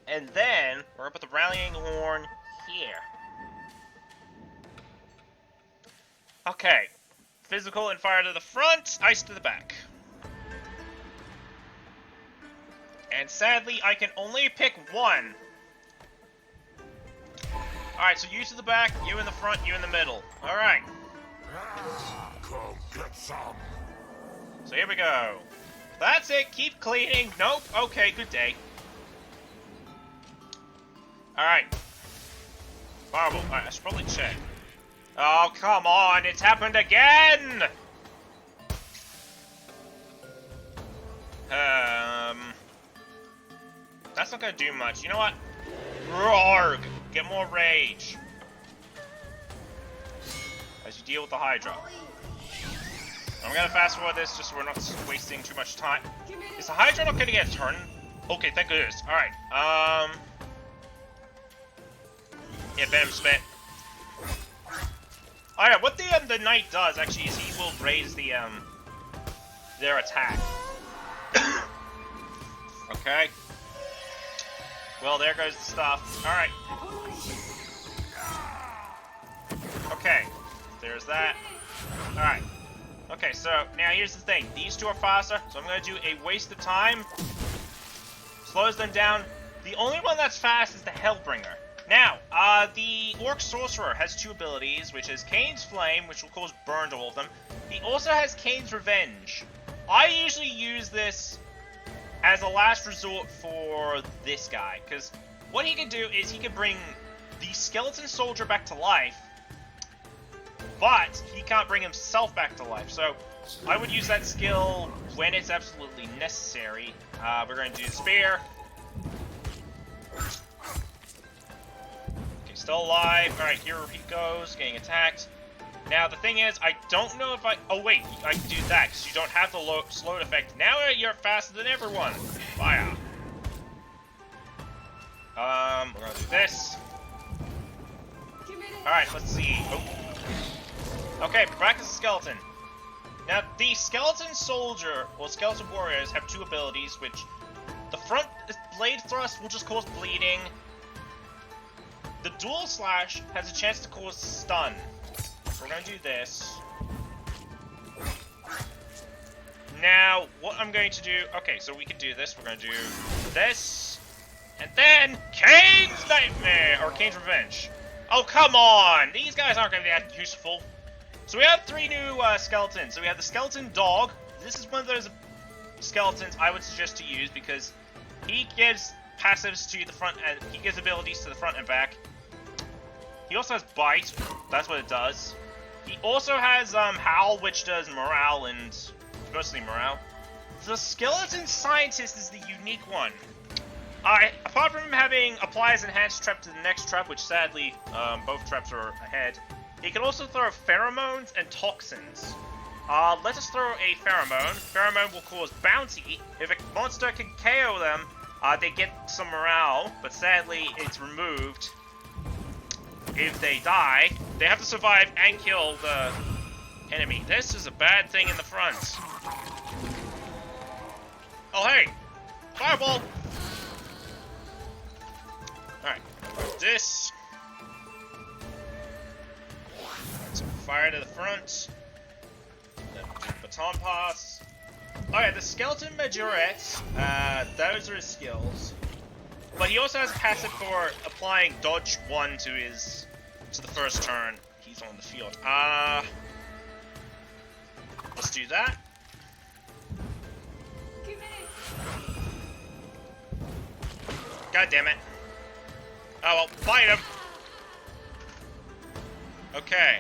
And then, we're gonna put the rallying horn here. Okay. Physical and fire to the front, ice to the back. And sadly, I can only pick one. Alright, so you to the back, you in the front, you in the middle. Alright. Come get some. So here we go. That's it, keep cleaning. Nope, okay, good day. Alright. Marble. Alright, I should probably check. Oh, come on, it's happened again! That's not gonna do much. You know what? Roarg! Get more rage. As you deal with the Hydra. I'm gonna fast forward this just so we're not wasting too much time. Is the Hydra not gonna get a turn? Okay, thank goodness. Alright, yeah, Venom Spit. Alright, what the Knight does, actually, is he will raise the, their attack. Okay. Well, there goes the stuff. Alright. Okay. There's that. Alright. Okay, so, now here's the thing. These two are faster, so I'm gonna do a waste of time. Slows them down. The only one that's fast is the Hellbringer. Now, the Orc Sorcerer has 2 abilities, which is Kane's Flame, which will cause burn to all of them. He also has Kane's Revenge. I usually use this as a last resort for this guy, because what he can do is he can bring the skeleton soldier back to life, but he can't bring himself back to life. So I would use that skill when it's absolutely necessary. We're going to do the spear. Okay, still alive. Alright, here he goes, getting attacked. Now, the thing is, I don't know if I... Oh, wait, I can do that, because you don't have the slowed effect. Now you're faster than everyone. Fire. We're gonna do this. Alright, let's see. Oh. Okay, back as a skeleton. Now, the skeleton soldier, or skeleton warriors, have two abilities, which... The front blade thrust will just cause bleeding. The dual slash has a chance to cause stun. We're gonna do this. Now, what I'm going to do... Okay, so we can do this. We're gonna do this. And then, Kane's Nightmare! Or Kane's Revenge. Oh, come on! These guys aren't gonna be that useful. So we have 3 new skeletons. So we have the skeleton dog. This is one of those skeletons I would suggest to use because he gives passives to the front and he gives abilities to the front and back. He also has bite. That's what it does. He also has howl, which does morale and mostly morale. The skeleton scientist is the unique one. Apart from him having applies enhanced trap to the next trap, which sadly both traps are ahead. He can also throw pheromones and toxins. Let us throw a pheromone. Pheromone will cause bounty. If a monster can KO them, they get some morale, but sadly it's removed. If they die, they have to survive and kill the enemy. This is a bad thing in the front. Oh hey! Fireball! Alright, this. So fire to the front. Then baton pass. Alright, the skeleton majorette, those are his skills. But he also has a passive for applying dodge 1 to the first turn he's on the field. Let's do that. God damn it. Oh well, fight him! Okay.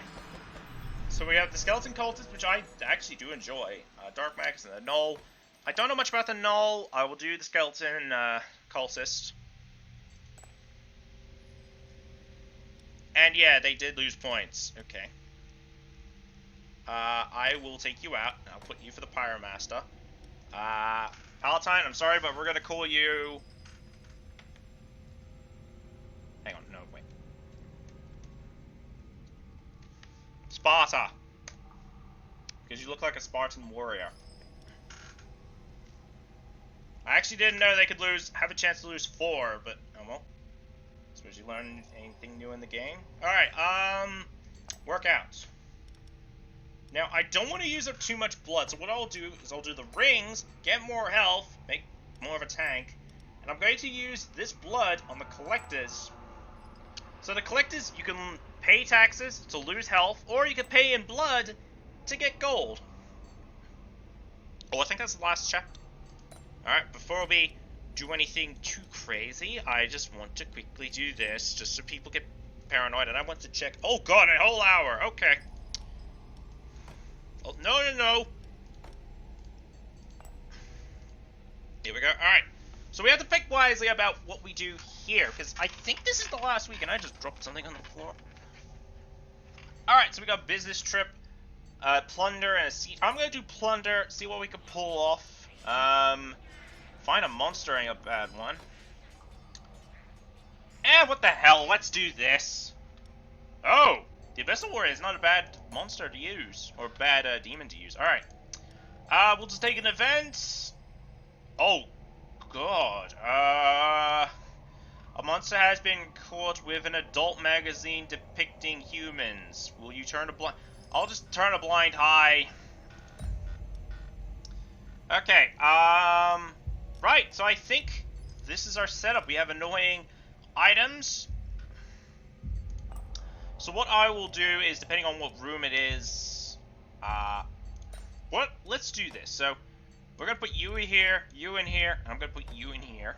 So we have the skeleton cultist, which I actually do enjoy. Dark Max and the Null. I don't know much about the Null. I will do the skeleton cultist. And yeah, they did lose points. Okay. I will take you out. I'll put you for the Pyromaster. Palatine, I'm sorry, but we're gonna call you... Hang on, no, wait. Sparta! Because you look like a Spartan warrior. I actually didn't know they could have a chance to lose 4, but oh well. Suppose you learn anything new in the game. Alright, workouts. Now, I don't want to use up too much blood, so what I'll do is I'll do the rings, get more health, make more of a tank, and I'm going to use this blood on the collectors. So the collectors, you can pay taxes to lose health, or you can pay in blood to get gold. Oh, I think that's the last chapter. Alright, before we do anything too crazy, I just want to quickly do this, just so people get paranoid, and I want to check... Oh god, a whole hour! Okay. Oh, no! Here we go. Alright. So we have to pick wisely about what we do here, because I think this is the last week, and I just dropped something on the floor. Alright, so we got business trip, plunder, and a siege. I'm gonna do plunder, see what we can pull off. Find a monster ain't a bad one. What the hell, let's do this. Oh! The Abyssal Warrior is not a bad monster to use, or bad demon to use. Alright. We'll just take an event. Oh, God. A monster has been caught with an adult magazine depicting humans. Will you turn a blind... I'll just turn a blind eye. Okay, right, so I think this is our setup. We have annoying items. So what I will do is, depending on what room it is, let's do this. So we're gonna put you in here, and I'm gonna put you in here.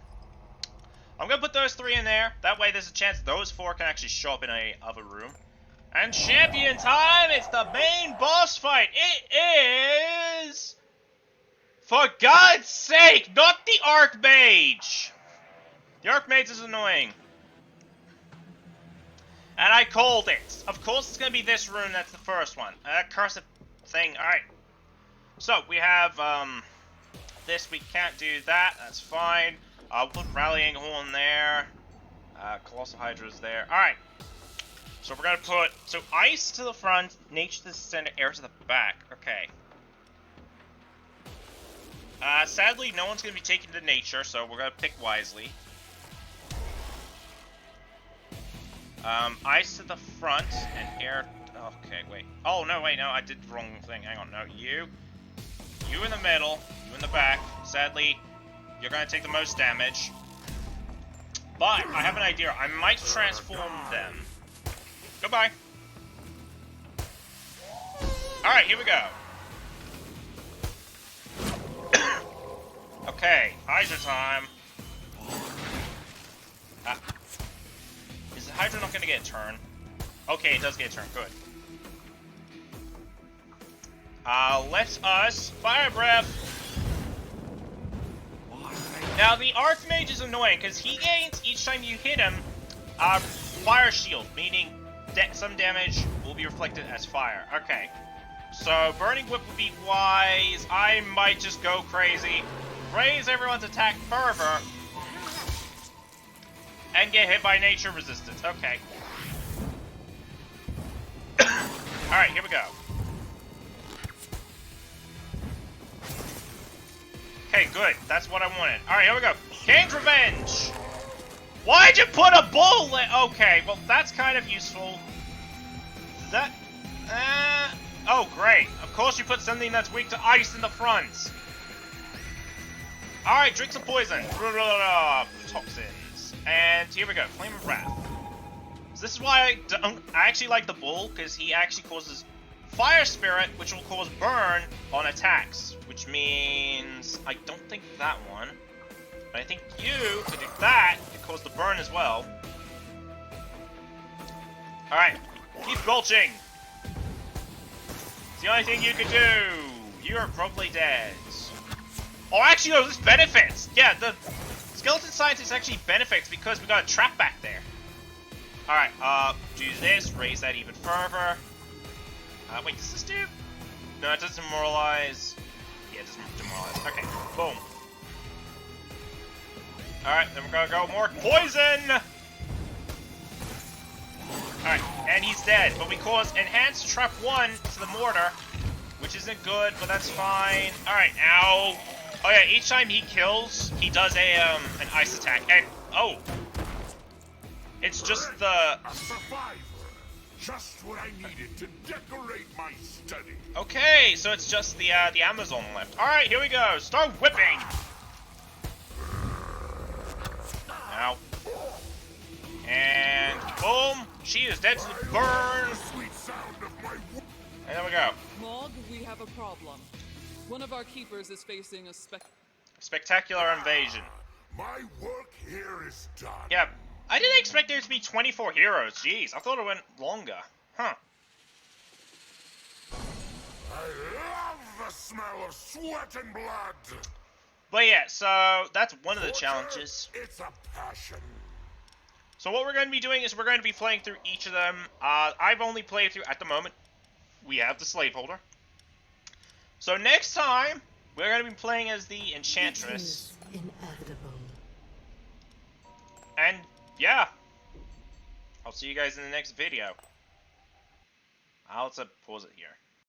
I'm gonna put those 3 in there. That way there's a chance those 4 can actually show up in a other room. And champion time! It's the main boss fight! It is... For God's sake, not the Archmage! The Archmage is annoying. And I called it. Of course it's gonna be this room that's the first one. That cursed thing. Alright. So, we have, this. We can't do that. That's fine. We'll put Rallying Horn there. Colossal Hydra's there. Alright. So we're gonna put... So, Ice to the front, Nature to the center, Air to the back. Okay. Sadly, no one's gonna be taking to Nature, so we're gonna pick wisely. Ice to the front, and Air... Okay, wait. Oh, no, wait, no, I did the wrong thing. Hang on, no, you in the middle, you in the back. Sadly, you're gonna take the most damage. But, I have an idea. I might transform them. Goodbye. Alright, here we go. Okay, Hydra time. Is the Hydra not gonna get a turn? Okay, it does get a turn, good. Let us Fire Breath. Now, the Archmage is annoying, because he gains, each time you hit him, Fire Shield, meaning that some damage will be reflected as fire. Okay. So, Burning Whip would be wise. I might just go crazy. Raise everyone's attack fervor. And get hit by nature resistance. Okay. Alright, here we go. Okay, good. That's what I wanted. Alright, here we go. King's Revenge! Why'd you put a bull there? Okay, well, that's kind of useful. That... oh, great. Of course you put something that's weak to ice in the front. Alright, drink some poison. Toxins. And here we go. Flame of Wrath. So this is why I actually like the bull, because he actually causes Fire Spirit, which will cause burn on attacks. Which means... I don't think that one. But I think you could do that. It cause the burn as well. Alright. Keep gulching. It's the only thing you can do. You're probably dead. Oh, actually, no, this benefits. Yeah, the skeleton scientist actually benefits because we got a trap back there. Alright, do this, raise that even further. Wait, does this do? No, it doesn't demoralize. Yeah, it doesn't demoralize. Okay, boom. Alright, then we're gonna go more poison! Alright, and he's dead, but we cause Enhanced Trap 1 to the mortar, which isn't good, but that's fine. Alright, ow. Oh yeah, each time he kills, he does an ice attack, and, oh. It's just the... A survivor! Just what I needed to decorate my study. Okay, so it's just the Amazon left. Alright, here we go. Start whipping! Ow. And boom! She is dead to the burn! Sweet sound of my... And there we go. Mog, we have a problem. One of our keepers is facing a Spectacular invasion. My work here is done. Yeah, I didn't expect there to be 24 heroes. Jeez, I thought it went longer. Huh. I love the smell of sweat and blood. But yeah, so that's one of the challenges. It's a passion. So what we're going to be doing is we're going to be playing through each of them. I've only played through, at the moment, we have the slaveholder. So next time, we're going to be playing as the Enchantress. It is inevitable. And, yeah. I'll see you guys in the next video. I'll pause it here.